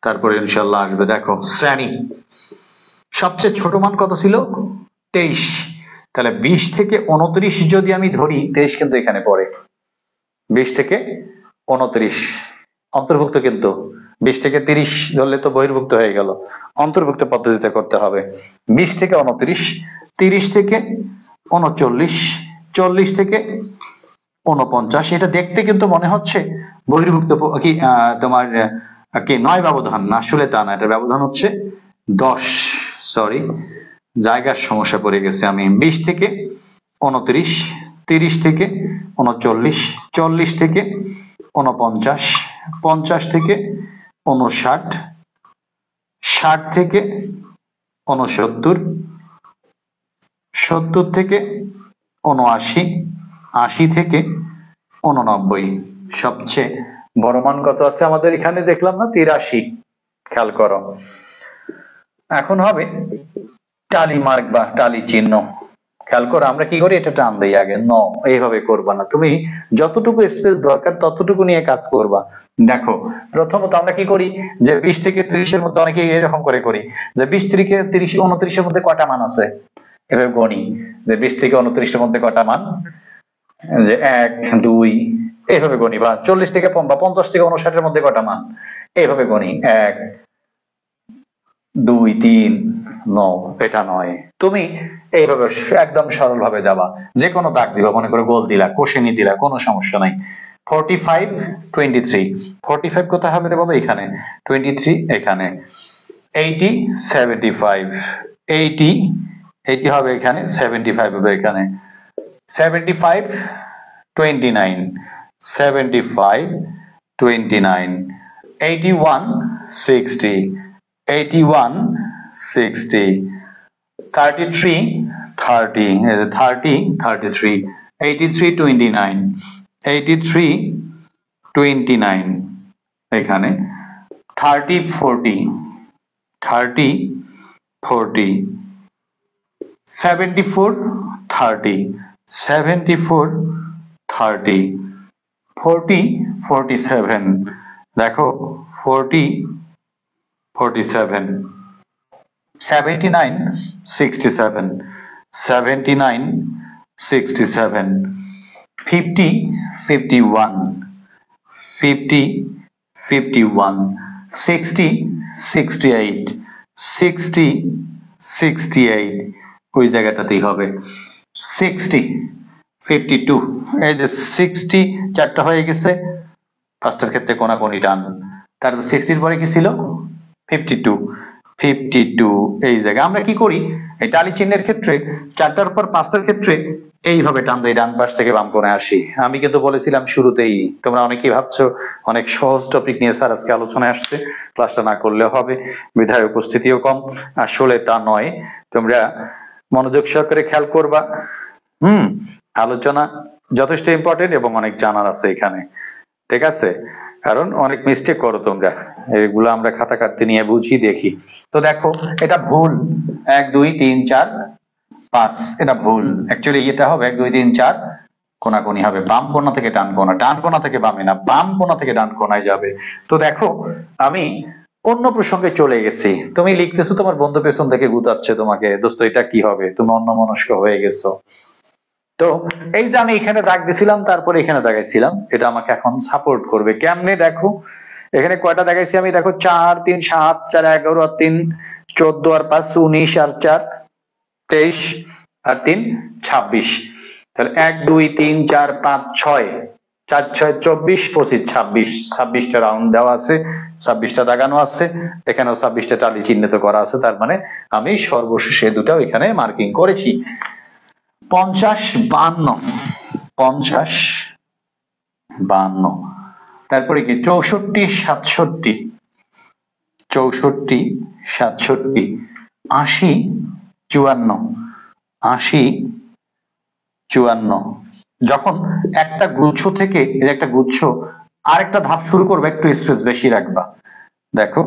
তারপরে ইনশাল্লাহ আসবে। দেখো শ্রেণী সবচেয়ে ছোট মান কত ছিল? 23। তাহলে 20 থেকে 29 যদি আমি ধরি, 23 কিন্তু এখানে পড়ে, 20 থেকে 29 অন্তর্ভুক্ত, কিন্তু 20 থেকে 30 ধরলে তো বহির্ভুক্ত হয়ে গেল। অন্তর্ভুক্ত পদ্ধতিতে করতে হবে। 20 থেকে 29, 30 থেকে 39, 40 থেকে 49। এটা দেখতে কিন্তু মনে হচ্ছে বহির্ভুক্ত কি তোমার কি 9 ব্যবধান, না আসলে তা না, এটা ব্যবধান হচ্ছে 10। সরি, জায়গার সমস্যা পড়ে গেছে আমি। 20 থেকে 29, 30 থেকে 39, 40 থেকে 49, 50 থেকে 59, 60 থেকে 69, 70 থেকে 79, 80 থেকে 89। সবচেয়ে বড় মান কত আছে আমাদের এখানে? দেখলাম না, 83। খেয়াল করো। এখন হবে টালি মার্ক বা টালি চিহ্ন। খেয়াল করো আমরা কি করি, এটা টান দেই আগে, ন, এইভাবে করবা না, তুমি যতটুকু স্পেস দরকার ততটুকু নিয়ে কাজ করবা। দেখো প্রথমত আমরা কি করি, যে 20 থেকে 30 এর মধ্যে অনেকে এরকম করে করি, যে 20 থেকে 30, 29 এর মধ্যে কয়টা মান আছে, এভাবে গণি, যে 20 থেকে 29 এর মধ্যে কয়টা মান, যে 1 2 এইভাবে গণি, বা 40 থেকে 50 থেকে 59 এর মধ্যে কয়টা মান, এইভাবে গণি, 1 2 3 9, এটা নয়। তুমি এইভাবে একদম সরল ভাবে যাবা, যে কোনো দাগ দিবা, মনে করো গোল দিলা, কোষেনি দিলা, কোনো সমস্যা নাই। 45 23, 45 কোথায় হবে রে বাবা? এখানে। 23 এখানে। 80 75, 80 হবে এখানে, 75 হবে এখানে। 75 29, 75, 29, 81, 60, 81, 60, 33, 30, 30, 33, 83, 29, 83, 29, এখানে 30, 40, 30, 40, 74, 30, 74, 30, 40, 47, দেখো 40, 47, 79, 67, 79, 67, 50, 51, 50, 51, 60, 68, 60, 68, ওই জায়গাটাতেই হবে 60, 52, এই যে 60 চারটা হয়ে গেছে, পাঁচটার ক্ষেত্রে কোনাকুনি টান, তারপর 60 পরে কি ছিল 52, 52, এই জায়গায় আমরা কি করি এই টালি চিহ্নের ক্ষেত্রে চারটার পর পাঁচটার ক্ষেত্রে এইভাবে টান দেই, ডান পাশ থেকে বাম কোণে আসি। আমি কিন্তু বলেছিলাম শুরুতেই, তোমরা অনেকেই ভাবছো অনেক সহজ টপিক নিয়ে স্যার আজকে আলোচনায় আসছে, ক্লাসটা না করলেও হবে, বিধায় উপস্থিতিও কম। আসলে তা নয়, তোমরা মনোযোগ সহকারে খেয়াল করবা। আলোচনা যথেষ্ট ইম্পর্টেন্ট এবং অনেক জানার আছে এখানে, ঠিক আছে? কারণ অনেক মিস্টেক করো তোমরা, এগুলো আমরা খাতা কাটতে নিয়ে বুঝি দেখি। তো দেখো এটা ভুল, 1 2 3 4 5, এটা ভুল। অ্যাকচুয়ালি এটা হবে 1 2 3 4 কোনাকুনি হবে, বাম কোণা থেকে ডান কোণা, ডান কোণা থেকে বামে না, বাম কোণা থেকে ডান কোণায় যাবে। তো দেখো আমি অন্য প্রসঙ্গে চলে গেছি, তুমি লিখতেছো তোমার বন্ধু পেছন থেকে গুতাচ্ছে তোমাকে, দোস্ত এটা কি হবে, তুমি অন্যমনস্ক হয়ে গেছো। তো এই যে আমি এখানে দাগ দিছিলাম, তারপরে এখানে দাগাইছিলাম, এটা আমাকে এখন সাপোর্ট করবে কেমনে দেখো। এখানে কয়টা দেখাইছি আমি, দেখো 4 3 7 4 11 আর 3 14 আর 5 19 আর 4 23 আর 3 26, তাহলে 1 2 3 4 5 6, 4 6 24 25 26, 26টা রাউন্ড দেওয়া আছে, 26টা দাগানো আছে, এখানেও 26টা টালি চিহ্নিত করা আছে, তার মানে আমি সর্বশেষে দুটাও এখানে মার্কিং করেছি। 50 52, 50 52, তারপরে কি 64 67, 64 67, 80 54, 80 54, যখন একটা গুচ্ছ থেকে এর একটা গুচ্ছ আরেকটা ধাপ শুরু করবে একটু স্পেস বেশি রাখবা, দেখো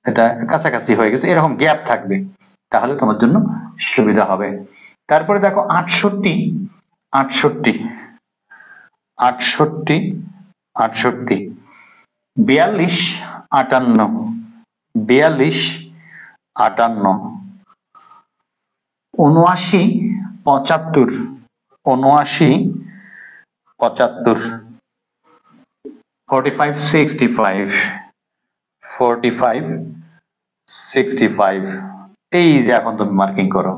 এটা কাছাকাছি হয়ে গেছে, এরকম গ্যাপ থাকবে, তাহলে তোমার জন্য সুবিধা হবে। তারপরে দেখো 68 68, 68 68, 42 58, 42 58, 79 75, 79 75, 45 65, 45 65, এই যে এখন তুমি মার্কিং করো।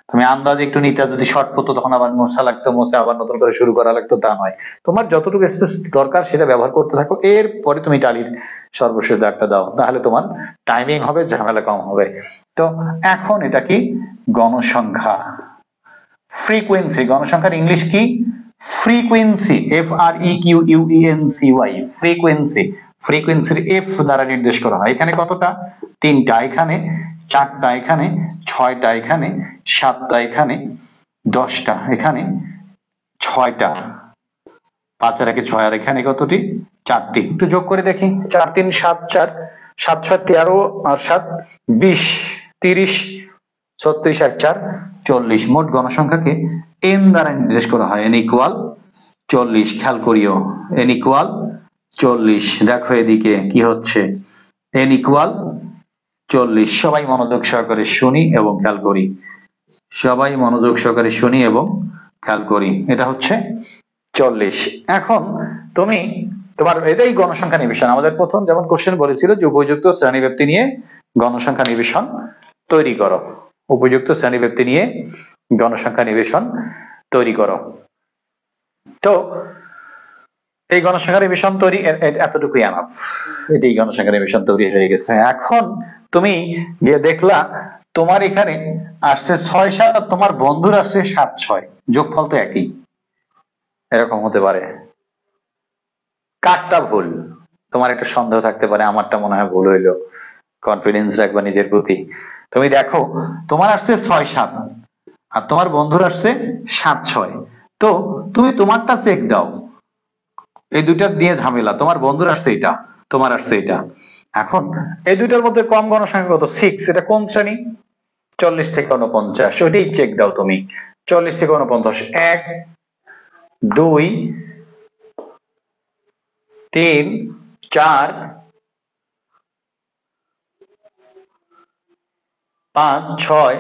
তুমি আন্দাজে একটু নিতে যদি শর্ট পড়তো তখন আবার মোছা লাগতো, মোছা আবার নতুন করে শুরু করা লাগতো, তা নয়, তোমার যতটুকু স্পেস দরকার সেটা ব্যবহার করতে থাকো, এরপরে তুমি টালির সর্বশেষ দাগটা দাও, তাহলে তোমার টাইমিং হবে, ঝামেলা কম হবে। তো এখন এটা কি গণসংখ্যা, ফ্রিকোয়েন্সি, গণসংখ্যার ইংলিশ কি ফ্রিকোয়েন্সি, FREQUENCY, ফ্রিকোয়েন্সি, ফ্রিকোয়েন্সির এফ দ্বারা নির্দেশ করা হয়। এখানে কতটা, 3টা, এখানে 4টা, এখানে 6টা, এখানে 7টা, এখানে 10টা, এখানে 6টা, 5 আর 1 6, আর এখানে কতটি 4টি, একটু যোগ করে দেখি, 4 3 7 4, 7 6 13 আর 7 20 30 36 আর 4 40, মোট গণসংখ্যাকে n দ্বারা নির্দেশ করা হয়, n ইকুয়াল 40, খেয়াল করিও n ইকুয়াল 40, দেখো এদিকে কি হচ্ছে, n ইকুয়াল 40, সবাই মনোযোগ সহকারে শুনি এবং খেয়াল করি, সবাই মনোযোগ সহকারে শুনি এবং খেয়াল করি, এটা হচ্ছে 40। এখন তুমি তোমার এটাই গণসংখ্যা নিবেশন, আমাদের প্রথম যেমন কোশ্চেন বলেছিল যে উপযুক্ত শ্রেণীব্যক্তি নিয়ে গণসংখ্যা নিবেশন তৈরি করো, উপযুক্ত শ্রেণীব্যক্তি নিয়ে গণসংখ্যা নিবেশন তৈরি করো। তো এই গণসংখ্যা নিবেশন তৈরি এতটুকুই এনাফ, এটাই গণসংখ্যা নিবেশন তৈরি হয়ে গেছে। এখন তুমি গিয়ে দেখলা তোমার এখানে আসছে 6 7 আর তোমার বন্ধুর আসছে 7 6, যোগফল তো একই, এরকম হতে পারে। কারটা ভুল তোমার একটা সন্দেহ থাকতে পারে, আমারটা মনে হয় ভুল হইলো। কনফিডেন্স রাখবা নিজের প্রতি। তুমি দেখো তোমার আসছে 6-7 আর তোমার বন্ধুর আসছে 7-6, তো তুমি তোমারটা চেক দাও। এই দুইটা নিয়ে ঝামেলা, তোমার বন্ধুর আসছে এটা, তোমার আসছে এটা। এখন এই দুইটার মধ্যে কম গণসংখ্যা কত? 6। এটা কোন শ্রেণী? 40 থেকে 49, ওইটাই চেক দাও তুমি। 40 থেকে 49, 1 2 3 4 5 6,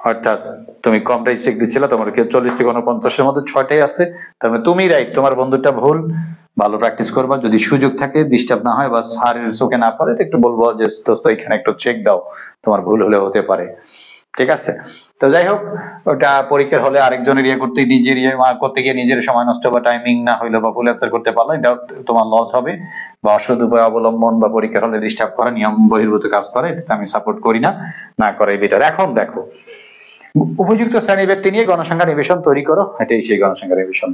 অর্থাৎ তুমি কমটাই চেক দিচ্ছিলে, তোমার কি 40 থেকে 49-এর মধ্যে 6টাই আছে। তার মানে তুমি রাইট, তোমার বন্ধুটা ভুল। ভালো প্র্যাকটিস করবা, যদি সুযোগ থাকে ডিস্টার্ব না হয় বা স্যারের চোখে না পড়ে তো একটু বলবো যে দোস্ত এখানে একটু চেক দাও, তোমার ভুল হলে হতে পারে। ঠিক আছে? তো যাই হোক, ওটা পরীক্ষার হলে আরেকজনের ইয়ে করতে, নিজের ইয়ে করতে গিয়ে নিজের সময় নষ্ট বা টাইমিং না হইলো বা ভুল অ্যান্সার করতে পারলে এটা তোমার লস হবে, বা অসৎ উপায় অবলম্বন বা পরীক্ষার হলে ডিস্টার্ব করা, নিয়ম বহির্ভূত কাজ করে, এটা আমি সাপোর্ট করি না, না করে বেটার। এখন দেখো, উপযুক্ত শ্রেণী ব্যক্তি নিয়ে গণসংখ্যা নিবেশন তৈরি করো, এটাই সেই গণসংখ্যা নিবেশন।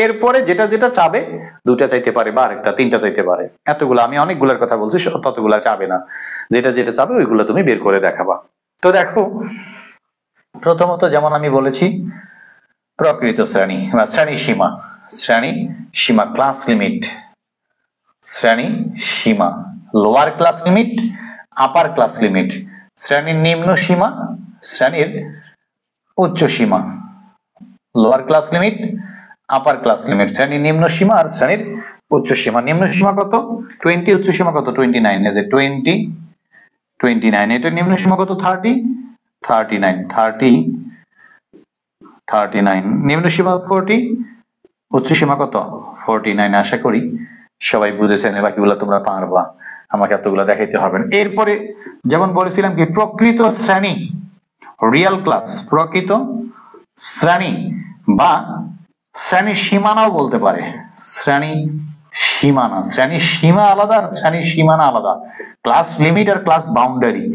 এরপরে যেটা যেটা চাবে, 2টা চাইতে পারে বা আরেকটা 3টা চাইতে পারে, এতগুলো আমি অনেকগুলোর কথা বলছি, ততগুলা চাবে না। যেটা যেটা চাবে ওইগুলো তুমি বের করে দেখাবা। তো দেখো, প্রথমত যেমন আমি বলেছি, প্রকৃত শ্রেণী বা শ্রেণী সীমা, শ্রেণী সীমা ক্লাস লিমিট, শ্রেণী সীমা lower class limit, upper class limit, শ্রেণীর নিম্ন সীমা, শ্রেণীর উচ্চ সীমা, lower class limit, upper class limit, শ্রেণীর নিম্ন সীমা আর শ্রেণীর উচ্চ সীমা। নিম্ন সীমা কত? 20, উচ্চ সীমা কত? 29। এই যে 20 29, এটা নিম্ন সীমা কত? 30 39 30 39, নিম্ন সীমা 40, উচ্চ সীমা কত? 49। আশা করি সবাই বুঝেছেন, বাকিগুলো তোমরা পারবা, আমাকে এতগুলো দেখাইতে হবে না। এরপরে যেমন বলেছিলাম কি, প্রকৃত শ্রেণী রিয়েল ক্লাস, প্রকৃত শ্রেণী বা শ্রেণী সীমানাও বলতে পারে। শ্রেণী সীমানা, শ্রেণী সীমা আলাদা আর শ্রেণী সীমানা আলাদা, ক্লাস লিমিট আর ক্লাস বাউন্ডারি।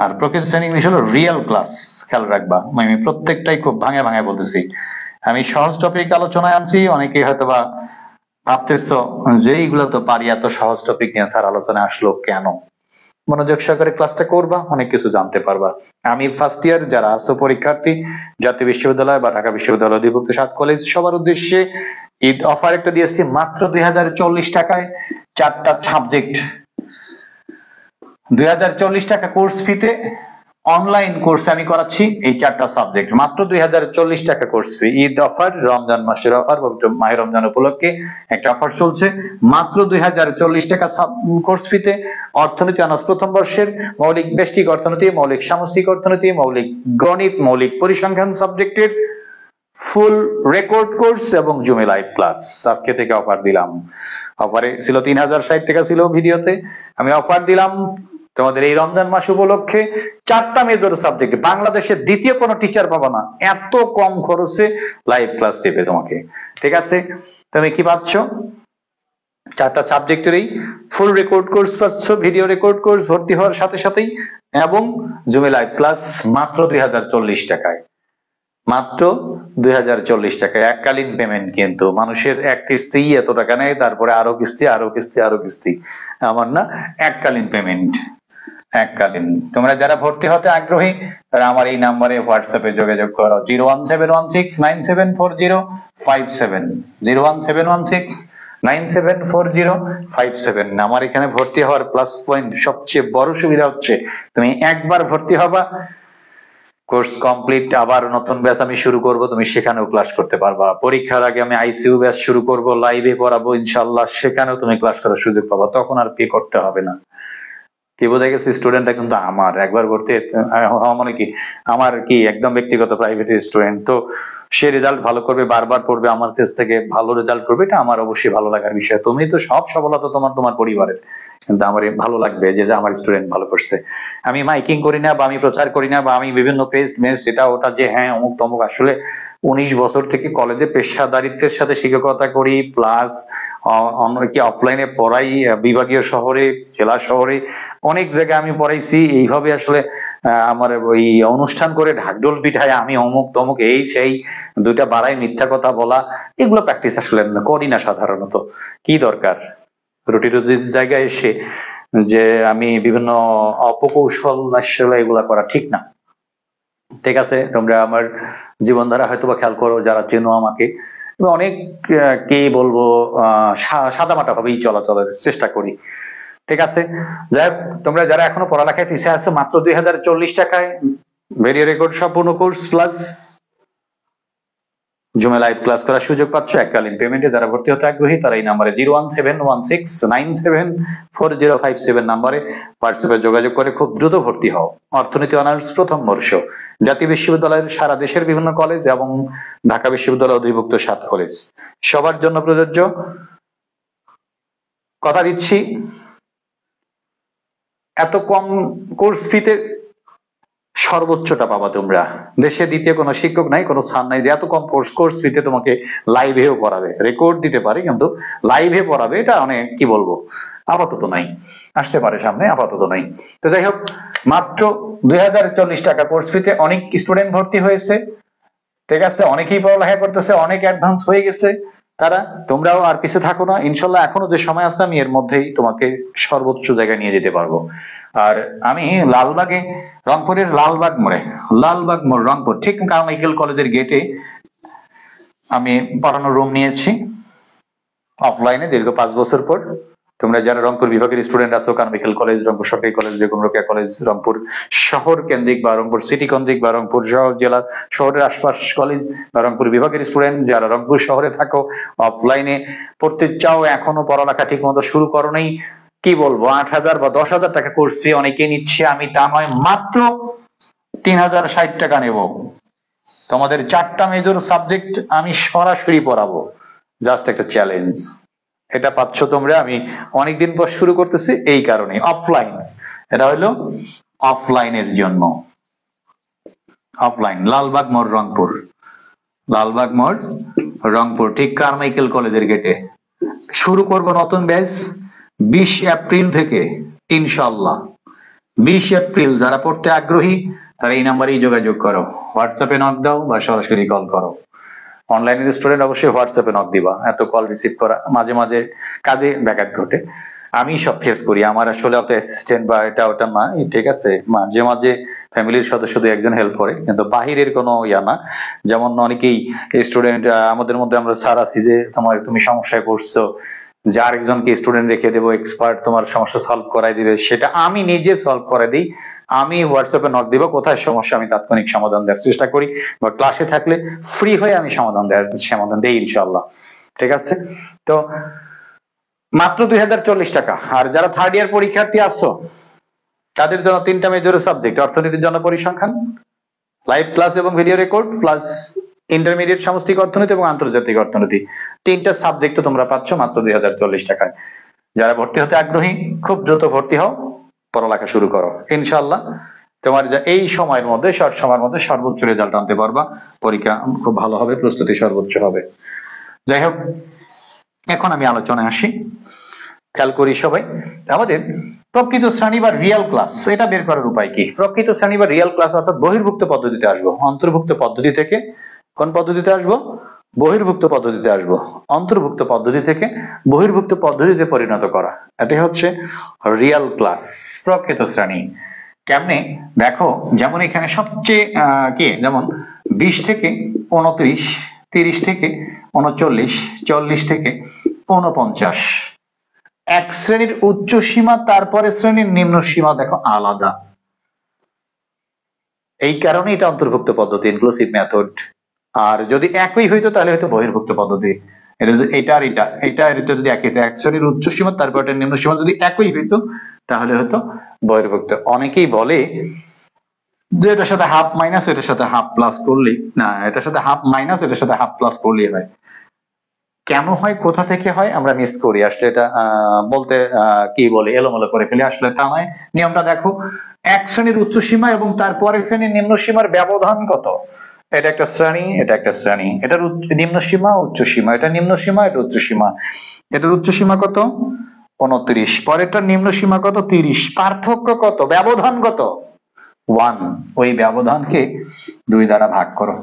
আর প্রকৃত শ্রেণী ইংলিশ হলো রিয়েল ক্লাস। খেয়াল রাখবা, আমি প্রত্যেকটাই খুব ভাঙে ভাঙে বলতেছি। আমি সহজ টপিক আলোচনায় আনছি, অনেকে হয়তো বা ভাবতেছো যে এইগুলো তো পারি, এত সহজ টপিক নিয়ে স্যার আলোচনায় আসলো কেন? মনোযোগ সহকারে ক্লাসটা করবা, অনেক কিছু জানতে পারবা। আমি ফার্স্ট ইয়ার যারা আছো পরীক্ষার্থী, জাতীয় বিশ্ববিদ্যালয় বা ঢাকা বিশ্ববিদ্যালয় অধিভুক্ত 7 কলেজ, সবার উদ্দেশ্যে ঈদ অফার একটা দিয়েছি, মাত্র 2040 টাকায় 4টা সাবজেক্ট, 2040 টাকা কোর্স ফিতে অনলাইন কোর্স আমি করাচ্ছি এই 4টা সাবজেক্ট, মাত্র 2040 টাকা course fee. Eid offer, Ramzan মাসের অফার, মাহে রমজান উপলক্ষে একটা অফার চলছে, মাত্র 2040 টাকা কোর্স ফিতে অর্থনীতি অনার্স প্রথম বর্ষের মৌলিক ব্যষ্টিক অর্থনীতি, মৌলিক সামষ্টিক অর্থনীতি, মৌলিক গণিত, মৌলিক পরিসংখ্যান সাবজেক্টের ফুল রেকর্ড কোর্স এবং জুমে লাইভ ক্লাস আজকে থেকে অফার দিলাম। অফারে ছিল 3060 টাকা ছিল ভিডিওতে, আমি অফার দিলাম তোমাদের এই রমজান মাস উপলক্ষে 4টা মেজর সাবজেক্ট। বাংলাদেশের দ্বিতীয় কোনো টিচার পাবা না এত কম খরচে লাইভ ক্লাস দেবে তোমাকে। ঠিক আছে? তুমি কি পাচ্ছ? 4টা সাবজেক্টেরই ফুল রেকর্ড কোর্স পাচ্ছ, ভিডিও রেকর্ড কোর্স ভর্তি হওয়ার সাথে সাথেই, এবং জুমে লাইভ ক্লাস মাত্র 2040 টাকায়, মাত্র 2040 টাকায়। এককালীন পেমেন্ট, কিন্তু মানুষের এক কিস্তি এত টাকা নেয়, তারপরে আরো কিস্তি আরো কিস্তি আরো কিস্তি, আমার না, এককালীন পেমেন্ট, এককালীন। তোমরা যারা ভর্তি হতে আগ্রহী তারা আমার এই নাম্বারে হোয়াটসঅ্যাপে যোগাযোগ করো, 01716974057, 01716974057। আমার এখানে ভর্তি হওয়ার প্লাস পয়েন্ট, সবচেয়ে বড় সুবিধা হচ্ছে তুমি একবার ভর্তি হবা, কোর্স কমপ্লিট, আবার নতুন ব্যাচ আমি শুরু করব, তুমি সেখানেও ক্লাস করতে পারবা। পরীক্ষার আগে আমি আইসিইউ ব্যাচ শুরু করব, লাইভে পড়াবো ইনশাআল্লাহ, সেখানেও তুমি ক্লাস করার সুযোগ পাবা, তখন আর পে করতে হবে না। কি বোঝা গেছে? স্টুডেন্টটা কিন্তু আমার, একবার ভর্তি মানে কি আমার কি একদম ব্যক্তিগত প্রাইভেট স্টুডেন্ট, তো সে রেজাল্ট ভালো করবে, বারবার পড়বে আমার কাছ থেকে, ভালো রেজাল্ট করবে, এটা আমার অবশ্যই ভালো লাগার বিষয়। তুমি তো সব সফলতা তোমার পরিবারের, কিন্তু আমার ভালো লাগবে যে আমার স্টুডেন্ট ভালো করছে। আমি মাইকিং করি না বা আমি প্রচার করি না বা আমি বিভিন্ন পেজ মেজ এটা ওটা যে হ্যাঁ অমুক তমুক, আসলে 19 বছর থেকে কলেজে পেশাদারিত্বের সাথে শিক্ষকতা করি, প্লাস অন্য কি অফলাইনে পড়াই, বিভাগীয় শহরে, জেলা শহরে অনেক জায়গায় আমি পড়াইছি। এইভাবে আসলে আমার ওই অনুষ্ঠান করে ঢাকঢোল পিঠায় আমি অমুক তমুক এই সেই দুইটা বাড়াই মিথ্যা কথা বলা, এগুলো প্র্যাকটিস আসলে করি না সাধারণত। কি দরকার রুটি রুটির জায়গায় এসে যে আমি বিভিন্ন অপকৌশল আসলে এগুলা করা ঠিক না। ঠিক আছে, তোমরা আমার জীবনধারা হয়তো বা খেয়াল করো যারা চেনো আমাকে, অনেক কি বলবো সাদামাটা ভাবেই চলাচলের চেষ্টা করি। ঠিক আছে, যাই হোক, তোমরা যারা এখনো পড়ালেখায় পিছিয়ে আছো, মাত্র 2040 টাকায় ভিডিও রেকর্ড সম্পূর্ণ কোর্স প্লাস জুমে লাইভ ক্লাস করার সুযোগ পাচ্ছ এককালীন পেমেন্টে। যারা ভর্তি হতে আগ্রহী তারা এই নাম্বারে 01716974057 নাম্বারে হোয়াটসঅ্যাপে যোগাযোগ করে খুব দ্রুত ভর্তি হও। অর্থনীতি অনার্স প্রথম বর্ষ, জাতীয় বিশ্ববিদ্যালয়ের সারা দেশের বিভিন্ন কলেজ এবং ঢাকা বিশ্ববিদ্যালয় অধিভুক্ত 7 কলেজ, সবার জন্য প্রযোজ্য। কথা দিচ্ছি এত কম কোর্স ফিতে সর্বোচ্চটা পাবা তোমরা। দেশে দ্বিতীয় কোনো শিক্ষক নাই, কোনো স্থান নাই যে এত কম কোর্স ফিতে তোমাকে লাইভেও পড়াবে। রেকর্ড দিতে পারে কিন্তু লাইভে পড়াবে এটা অনেক কি বলবো আপাতত নাই, আসতে পারে সামনে, আপাতত নাই। তো যাই হোক, মাত্র 2040 টাকা কোর্স ফিতে অনেক স্টুডেন্ট ভর্তি হয়েছে। ঠিক আছে, অনেকেই পড়ালেখা করতেছে, অনেক অ্যাডভান্স হয়ে গেছে তারা। তোমরাও আর পিছে থাকো না, ইনশাল্লাহ এখনো যে সময় আছে আমি এর মধ্যেই তোমাকে সর্বোচ্চ জায়গায় নিয়ে যেতে পারবো। আর আমি লালবাগে, রংপুরের লালবাগ মোড় রংপুর, ঠিক কারমাইকেল কলেজের গেটে আমি পড়ানোর রুম নিয়েছি অফলাইনে দীর্ঘ 5 বছর পর। তোমরা যারা রংপুর বিভাগের স্টুডেন্ট আছো, কারমাইকেল কলেজ, রংপুর সরকারি কলেজ, বেগম রোকেয়া কলেজ, রংপুর শহর কেন্দ্রিক বা রংপুর সিটি কেন্দ্রিক বা রংপুর শহর জেলা শহরের আশপাশ কলেজ বা রংপুর বিভাগের স্টুডেন্ট যারা রংপুর শহরে থাকো, অফলাইনে পড়তে চাও, এখনো পড়ালেখা ঠিক মতো শুরু করো নাই, কি বলবো 8,000 বা 10,000 টাকা কোর্স ফি অনেকে নিচ্ছে, আমি তা নয়, মাত্র 3,060 টাকা নেব। তোমাদের 4টা মেজর সাবজেক্ট আমি সরাসরি পড়াবো, জাস্ট একটা চ্যালেঞ্জ। এটা পাচ্ছ তোমরা, আমি অনেকদিন পর শুরু করতেছি এই কারণে অফলাইন। এটা হলো অফলাইনের জন্য, অফলাইন লালবাগ মোড় রংপুর, লালবাগ মোড় রংপুর, ঠিক কারমাইকেল কলেজের গেটে। শুরু করব নতুন ব্যাচ 20 এপ্রিল থেকে ইনশাআল্লাহ। 20 এপ্রিল যারা পড়তে আগ্রহী তারা এই নাম্বারেই যোগাযোগ করো, হোয়াটসঅ্যাপে নক দাও বা সরাসরি কল করো। অনলাইনের স্টুডেন্ট অবশ্যই হোয়াটসঅ্যাপে নক দিবা, এত কল রিসিভ করা মাঝে মাঝে কাজে ব্যাঘাত ঘটে, আমি সব ফেস করি, আমার আসলে অত অ্যাসিস্ট্যান্ট বা এটা ওটা না। ঠিক আছে, মাঝে মাঝে ফ্যামিলির সদস্য দুই একজন হেল্প করে, কিন্তু বাহিরের কোনো ইয়া না। যেমন অনেকেই স্টুডেন্ট আমাদের মধ্যে আমরা স্যার আছি যে তুমি সমস্যায় পড়ছো, যে আরেকজনকে স্টুডেন্ট রেখে দেবো এক্সপার্ট তোমার সমস্যা সলভ করাই দিবে, সেটা আমি নিজে সলভ করে দিই। আমি হোয়াটসঅ্যাপে নক দিব, কোথায় সমস্যা আমি তাৎক্ষণিক সমাধান দেওয়ার চেষ্টা করি, বা ক্লাসে থাকলে ফ্রি হয়ে আমি সমাধান দেই ইনশাআল্লাহ। ঠিক আছে, তো মাত্র 2040 টাকা। আর যারা থার্ড ইয়ার পরীক্ষার্থী আছো তাদের জন্য 3টা মেজর সাবজেক্ট, অর্থনীতির জন্য পরিসংখ্যান, লাইভ ক্লাস এবং ভিডিও রেকর্ড, প্লাস ইন্টারমিডিয়েট সামষ্টিক অর্থনীতি এবং আন্তর্জাতিক অর্থনীতি, 3টা সাবজেক্ট তোমরা পাচ্ছ মাত্র 2040 টাকায়। যারা ভর্তি হতে আগ্রহী খুব দ্রুত ভর্তি হও, পড়ালেখা শুরু করো, ইনশাআল্লাহ তোমার এই সময়ের মধ্যে, শর্ট সময়ের মধ্যে সর্বোচ্চ রেজাল্ট আনতে পারবা, পরীক্ষা খুব ভালো হবে, প্রস্তুতি সর্বোচ্চ হবে। যাই হোক, এখন আমি আলোচনায় আসি। খেয়াল করি সবাই, আমাদের প্রকৃত শ্রেণী বা রিয়েল ক্লাস এটা বের করার উপায় কি? প্রকৃত শ্রেণী বা রিয়েল ক্লাস অর্থাৎ বহির্ভুক্ত পদ্ধতিতে আসবো, অন্তর্ভুক্ত পদ্ধতি থেকে কোন পদ্ধতিতে আসবো? বহির্ভুক্ত পদ্ধতিতে আসবো। অন্তর্ভুক্ত পদ্ধতি থেকে বহির্ভুক্ত পদ্ধতিতে পরিণত করা, এটাই হচ্ছে রিয়েল ক্লাস, প্রকৃত শ্রেণী। কেমনে দেখো, যেমন এখানে সবচেয়ে কি, যেমন 20 থেকে 29, 30 থেকে 39, 40 থেকে 49, এক শ্রেণীর উচ্চ সীমা, তারপরে শ্রেণীর নিম্ন সীমা দেখো আলাদা। এই কারণে এটা অন্তর্ভুক্ত পদ্ধতি, ইনক্লুসিভ মেথড। আর যদি একই হইতো তাহলে হয়তো বহির্ভুক্ত পদ্ধতি। এটা আর এটা যদি একই, এক শ্রেণীর উচ্চ সীমা তারপর এটা নিম্ন সীমা যদি একই হইতো তাহলে হয়তো বহির্ভুক্ত। অনেকেই বলে যে এটার সাথে হাফ মাইনাস এটার সাথে হাফ প্লাস করলে, না, এটার সাথে হাফ মাইনাস এটার সাথে হাফ প্লাস করলে হয়। কেন হয়, কোথা থেকে হয় আমরা মিস করি, আসলে এটা বলতে কি বলে এলোমেলো করে ফেলি, আসলে তা নয়। নিয়মটা দেখো, এক শ্রেণীর উচ্চ সীমা এবং তারপরে শ্রেণীর নিম্ন সীমার ব্যবধান কত। এটা একটা শ্রেণী, এটা একটা শ্রেণী, এটার নিম্ন সীমা উচ্চ সীমা, এটা নিম্ন সীমা, এটা উচ্চ সীমা। এটার উচ্চ সীমা কত 29, পরেরটার নিম্ন সীমা কত 30, পার্থক্য কত, ব্যবধান কত 1। ওই ব্যবধানকে 2 দ্বারা ভাগ করো,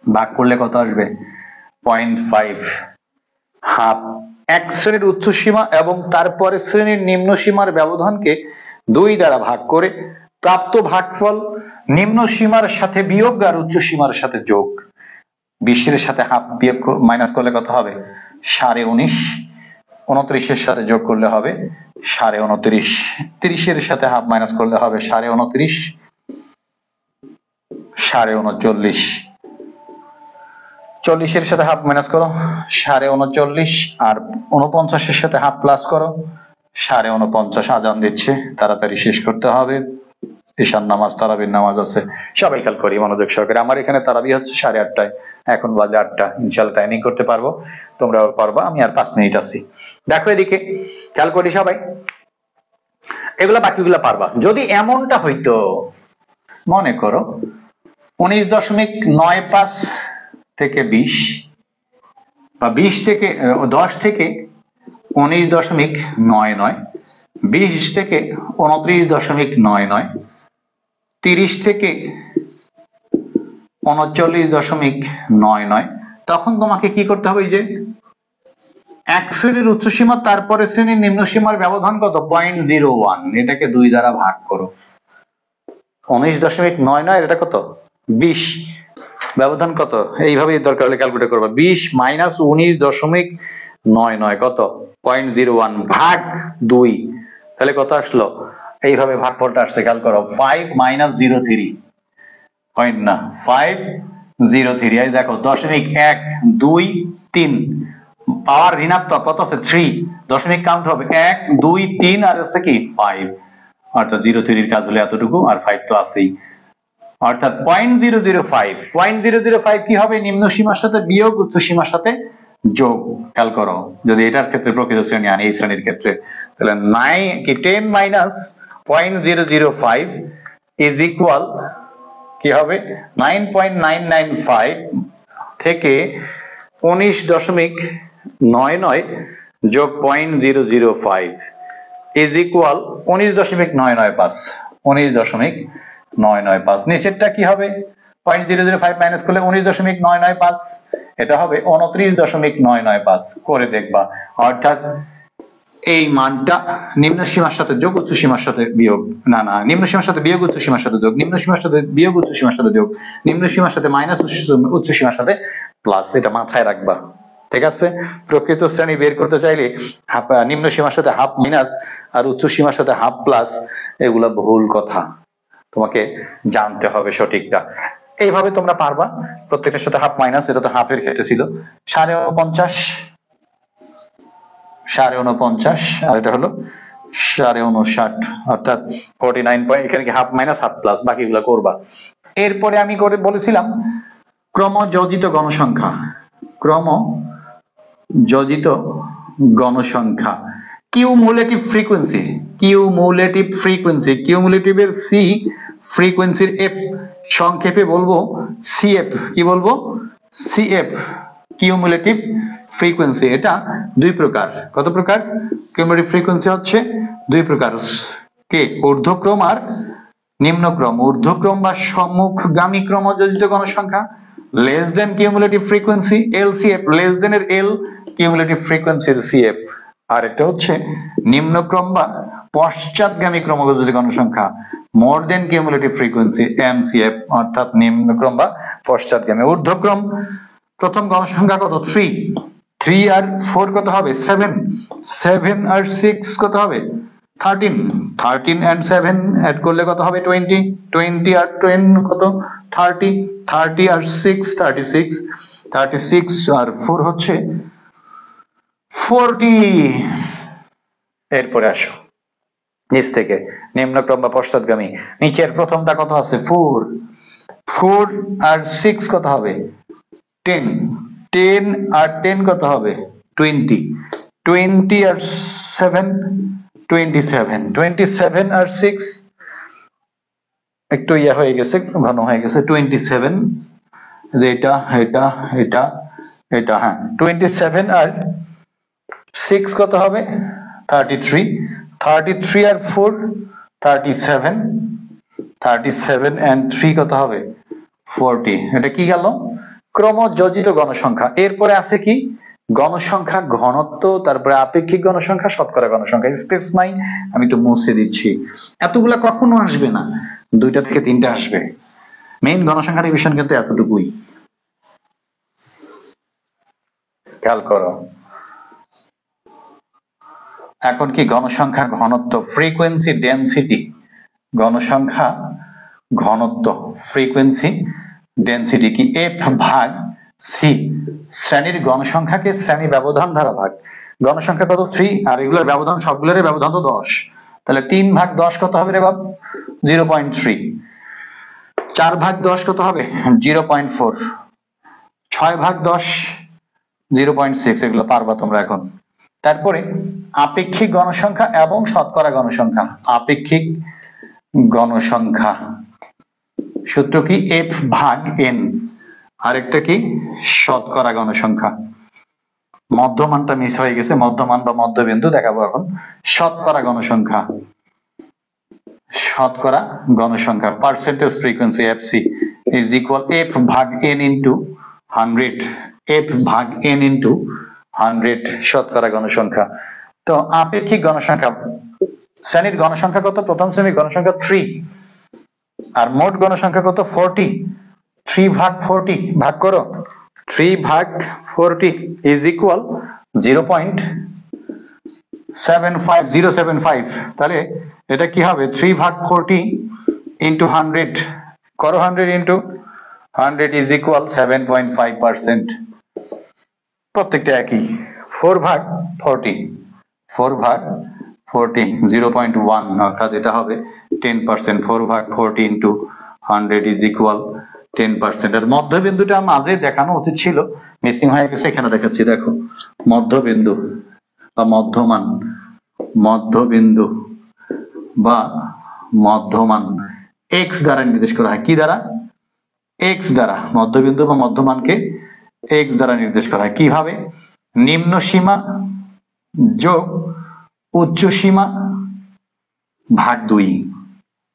ভাগ করলে কত আসবে 0.5। হাফ। এক শ্রেণীর উচ্চ সীমা এবং তারপরে শ্রেণীর নিম্ন সীমার ব্যবধানকে 2 দ্বারা ভাগ করে প্রাপ্ত ভাগফল নিম্ন সীমার সাথে বিয়োগ আর উচ্চ সীমার সাথে যোগ। 20 এর সাথে হাফ বিয়োগ মাইনাস করলে কত হবে 19.5, 29 এর সাথে যোগ করলে হবে 29.5, 30 এর সাথে হাফ মাইনাস করলে হবে 29.5, 39.5, 40 এর সাথে হাফ মাইনাস করো 39.5, আর 49 এর সাথে হাফ প্লাস করো 49.5। আজান দিচ্ছে, তাড়াতাড়ি শেষ করতে হবে, ঈশান নামাজ তারাবির নামাজ আছে, সবাই খেয়াল করি মনোযোগ সহকারে। আমার এখানে তারাবি হচ্ছে 8:30টায়, এখন বাজে 8টা, ইনশাআল্লাহ টাইমিং করতে পারবো, তোমরাও পারবা, আমি আর 5 মিনিট আছি। দেখো এদিকে খেয়াল করি সবাই, এগুলা বাকিগুলা পারবা। যদি এমনটা হইতো, মনে করো 19.95 থেকে 20, বা 20 থেকে 10 থেকে 19.99, 20 থেকে 29.99, 30 থেকে 39.99, তখন তোমাকে কি করতে হবে, যে এক শ্রেণীর উচ্চ সীমা তারপরে শ্রেণীর নিম্ন সীমার ব্যবধান কত 0.01, এটাকে 2 দ্বারা ভাগ করো। 19.99, এটা কত 20, ব্যবধান কত, এইভাবে দরকার হলে ক্যালকুলেট করবা। 20 মাইনাস 19.99 কত 0.01 ভাগ 2, তাহলে কত আসলো, এইভাবে ভাগফলটা আসছে, খেয়াল করো 5 মাইনাস 03, পয়েন্ট না 503, এই দেখো 0.123, পাওয়ার ঋণাত্মক কত আছে 3, দশমিক কাউন্ট হবে 1 2 3 আর আছে কি 5, অর্থাৎ 03 এর কাজ হলো এতটুকু, আর 5 তো আছেই, অর্থাৎ 0.005। 0.005 কি হবে, নিম্ন সীমার সাথে বিয়োগ উচ্চ সীমার সাথে যোগ। খেয়াল করো, যদি এটার ক্ষেত্রে প্রকৃত শ্রেণী আনি, এই শ্রেণীর ক্ষেত্রে, তাহলে 10 মাইনাস 0.005 ইজ ইকুয়াল কি হবে 9.995 থেকে 19.99 যোগ 0.005 ইজ ইকুয়াল 19.995, 19.995। নিচেরটা কি হবে, 0.005 মাইনাস করলে 19.995, এটা হবে 29.995 করে দেখবা। অর্থাৎ এই মানটা নিম্ন সীমার সাথে যোগ উচ্চ সীমার সাথে বিয়োগ, না নিম্ন সীমার সাথে বিয়োগ উচ্চ সীমার সাথে যোগ, নিম্ন সীমার সাথে বিয়োগ উচ্চ সীমার সাথে যোগ, নিম্ন সীমার সাথে মাইনাস উচ্চ সীমার সাথে প্লাস, এটা মাথায় রাখবা, ঠিক আছে। প্রকৃত শ্রেণী বের করতে চাইলে নিম্ন সীমার সাথে হাফ মাইনাস আর উচ্চ সীমার সাথে হাফ প্লাস, এগুলা ভুল কথা, তোমাকে জানতে হবে সঠিকটা। এইভাবে তোমরা পারবা, প্রত্যেকটার সাথে হাফ মাইনাস, এটা তো হাফের ক্ষেত্রে ছিল 49.5, 49.5, আর এটা হলো 59.5, অর্থাৎ 49 পয়েন্ট, এখানে কি হাফ মাইনাস হাফ প্লাস, বাকিগুলো করবা। এরপরে আমি করে বলেছিলাম ক্রমযোজিত গণসংখ্যা, ক্রমযোজিত গণসংখ্যা, কিউমুলেটিভ ফ্রিকোয়েন্সি, কিউমুলেটিভ ফ্রিকোয়েন্সি, কিউমুলেটিভের সি, ফ্রিকোয়েন্সির এফ, সংক্ষেপে বলবো সিএফ, কি বলবো সিএফ, কিউমুলেটিভ ফ্রিকোয়েন্সি। এটা 2 প্রকার, কত প্রকার, কিউমুলেটিভ ফ্রিকোয়েন্সি হচ্ছে 2 প্রকার, কে ঊর্ধ্বক্রম আর নিম্নক্রম। ঊর্ধ্বক্রম বা সম্মুখগামী ক্রমযোজিত গণসংখ্যা less than cumulative frequency LCF, less than এর এল, কিউমুলেটিভ ফ্রিকোয়েন্সির সিএফ। আর একটা হচ্ছে নিম্নক্রম বা পশ্চাৎগামী ক্রমযোজিত গণসংখ্যা মোর দেন কিউমুলেটিভ ফ্রিকোয়েন্সি এমসিএফ, অর্থাৎ নিম্নক্রম বা পশ্চাৎগামী। ঊর্ধ্বক্রম প্রথম গণসংখ্যা কত 3, 3 আর 4 কত হবে 7, 7 আর 6 কত হবে 13, 13 and 7 অ্যাড করলে কত হবে 20, 20 আর 10 কত 30, 30 আর 6 36, 36 আর 4 হচ্ছে 40। এরপরে আসো নিচ থেকে নিম্নক্রম বা পশ্চাৎগামী, নিচের প্রথমটা কত আছে 4, 4 আর 6 কত হবে 10, 10 আর 10 কত হবে 20, 20 আর 7 27, 27 আর 6 একটু ইয়া হয়ে গেছে, ঘন হয়ে গেছে, 27 যে এটা এটা এটা এটা, হ্যাঁ 27 আর 6 কত হবে 33, 33 আর 4 37, 37 and 3 কত হবে 40। এটা কি গেল ক্রমযোজিত গণসংখ্যা। এরপরে আছে কি গণসংখ্যা ঘনত্ব, তারপরে আপেক্ষিক গণসংখ্যা, শতকরা গণসংখ্যা। স্পেস নাই, আমি একটু মুছে দিচ্ছি। এতগুলা কখনো আসবে না, 2টা থেকে 3টা আসবে। মেইন গণসংখ্যা ডিভিশন কিন্তু এতটুকুই, খেয়াল করো। এখন কি গণসংখ্যা ঘনত্ব, ফ্রিকোয়েন্সি ডেনসিটি, গণসংখ্যা ঘনত্ব ফ্রিকোয়েন্সি ডেনসিটি কি এফ ভাগ সি, শ্রেণীর গণসংখ্যাকে শ্রেণী ব্যবধান দ্বারা ভাগ। গণসংখ্যা কত 3 আর এগুলোর ব্যবধান সবগুলোর ব্যবধান তো 10, তাহলে 3 ভাগ 10 কত হবে রে বাপ 0.3, 4 ভাগ 10 কত হবে 0.4, 6 ভাগ 10 0.6, এগুলো পারবা তোমরা এখন। তারপরে আপেক্ষিক গণসংখ্যা এবং শতকরা গণসংখ্যা। আপেক্ষিক গণসংখ্যা সূত্র কি এফ ভাগ এন, আরেকটা কি শতকরা গণসংখ্যা। মধ্যমানটা মিস হয়ে গেছে, মধ্যমান বা মধ্যবিন্দু দেখাবো এখন। শতকরা গণসংখ্যা, শতকরা গণসংখ্যা percentage frequency FC is equal F ভাগ এন ইনটু 100, এফ ভাগ এন ইনটু 100 শতকরা গণসংখ্যা। তো আপেক্ষিক গণসংখ্যা, শ্রেণীর গণসংখ্যা কত, প্রথম শ্রেণীর গণসংখ্যা 3 আর মোট গণসংখ্যা কত 40, 3 ভাগ 40 ভাগ করো, 3 ভাগ 40 ইজ ইকুয়াল 0.75075। তাহলে এটা কি হবে 3 ভাগ 40 ইনটু 100 করো, 100 ইনটু 100 ইজ ইকুয়াল 7.5%। প্রত্যেকটা একই। 4 ভাগ 40, 4 ভাগ 40 0.1, অর্থাৎ এটা হবে 10%। 4 ভাগ 40 ইনটু 100 ইজ ইকুয়াল 10%। আর মধ্যবিন্দুটা মাঝে দেখানো উচিত ছিল, মিসিং হয়ে গেছে, এখানে দেখাচ্ছি দেখো। মধ্যবিন্দু বা মধ্যমান, মধ্যবিন্দু বা মধ্যমান x দ্বারা নির্দেশ করা হয়। কি দ্বারা? x দ্বারা। মধ্যবিন্দু বা মধ্যমানকে x দ্বারা নির্দেশ করা হয়। কিভাবে? নিম্ন সীমা যোগ উচ্চ সীমা ভাগ 2।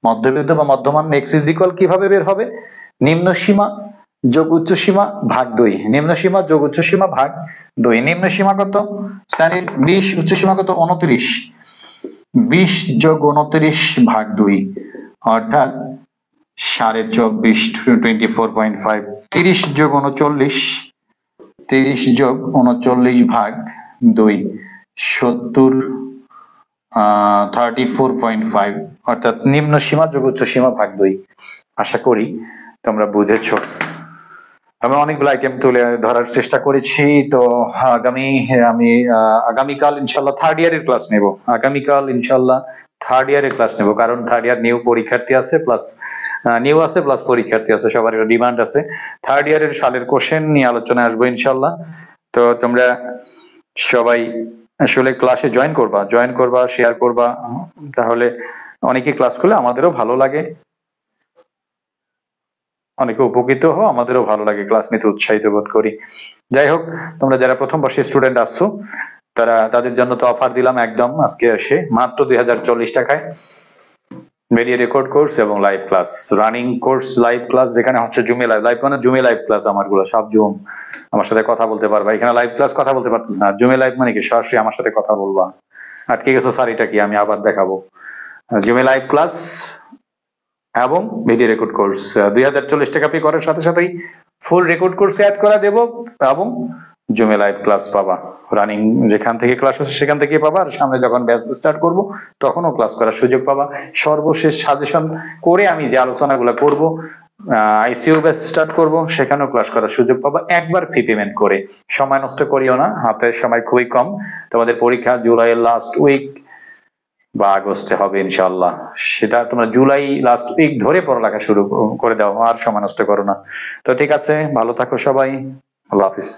মধ্যবিন্দু বা মধ্যমান x ইজ ইকুয়াল কিভাবে বের হবে? নিম্ন সীমা যোগ উচ্চ সীমা ভাগ 2। নিম্ন সীমা যোগ উচ্চ সীমা ভাগ 2। নিম্ন সীমা কত? শ্রেণীর 20, উচ্চ সীমা কত 29। 20 যোগ 29 ভাগ 2 অর্থাৎ 24.5, 24.5। 30 যোগ 39, 30 যোগ 39 ভাগ 2 70, 34.5 অর্থাৎ নিম্ন সীমা যোগ উচ্চ সীমা ভাগ 2। আশা করি তোমরা বুঝেছো। আমি অনেকগুলো আইটেম তুলে ধরার চেষ্টা করেছি। তো আগামীকাল ইনশাল্লাহ থার্ড ইয়ারের ক্লাস নেব। আগামীকাল ইনশাল্লাহ থার্ড ইয়ারের ক্লাস নেব, কারণ থার্ড ইয়ার নিউ পরীক্ষার্থী আছে, প্লাস নিউ আছে প্লাস পরীক্ষার্থী আছে, সবার ডিমান্ড আছে। থার্ড ইয়ারের সালের কোশ্চেন নিয়ে আলোচনায় আসবো ইনশাল্লাহ। তো তোমরা সবাই আসলে ক্লাসে জয়েন করবা, শেয়ার করবা, তাহলে অনেকে ক্লাস করলে আমাদেরও ভালো লাগে, অনেকে উপকৃত হও, আমাদেরও ভালো লাগে, ক্লাস নিতে উৎসাহিত বোধ করি। যাই হোক, তোমরা যারা প্রথম বর্ষের স্টুডেন্ট আসছো তাদের জন্য তো অফার দিলাম একদম আজকে এসে মাত্র 2040 টাকায় ভিডিও রেকর্ড কোর্স এবং live class, running course live class, যেখানে হচ্ছে জুমে লাইভ মানে জুমে লাইভ ক্লাস, আমারগুলো সব জুম, আমার সাথে কথা বলতে পারবা। এখানে লাইভ ক্লাস কথা বলতে পারতো না, জুমে লাইভ মানে কি সরাসরি আমার সাথে কথা বলবা। আটকে গেছো স্যার, এটা কি? আমি আবার দেখাবো। জুমে লাইভ ক্লাস এবং ভিডিও রেকর্ড কোর্স 2040 টাকা পে করার সাথে সাথেই ফুল রেকর্ড কোর্স অ্যাড করা দেব এবং জুমে লাইভ ক্লাস পাবা। রানিং যেখান থেকে ক্লাস আছে সেখান থেকে পাবা, আর সামনে যখন ব্যাচ স্টার্ট করব তখনও ক্লাস করার সুযোগ পাবা। সর্বশেষ সাজেশন করে আমি যে আলোচনাগুলো করব, আইসিইউ ব্যাচ স্টার্ট করব, সেখানেও ক্লাস করার সুযোগ পাবা একবার ফি পেমেন্ট করে। সময় নষ্ট করিও না, হাতে সময় খুবই কম। তোমাদের পরীক্ষা জুলাইয়ের লাস্ট উইক বা আগস্টে হবে ইনশাআল্লাহ। সেটা তোমরা জুলাই লাস্ট উইক ধরে পড়ালেখা শুরু করে দাও, আর সময় নষ্ট করো না। তো ঠিক আছে, ভালো থাকো সবাই, আল্লাহ হাফিজ।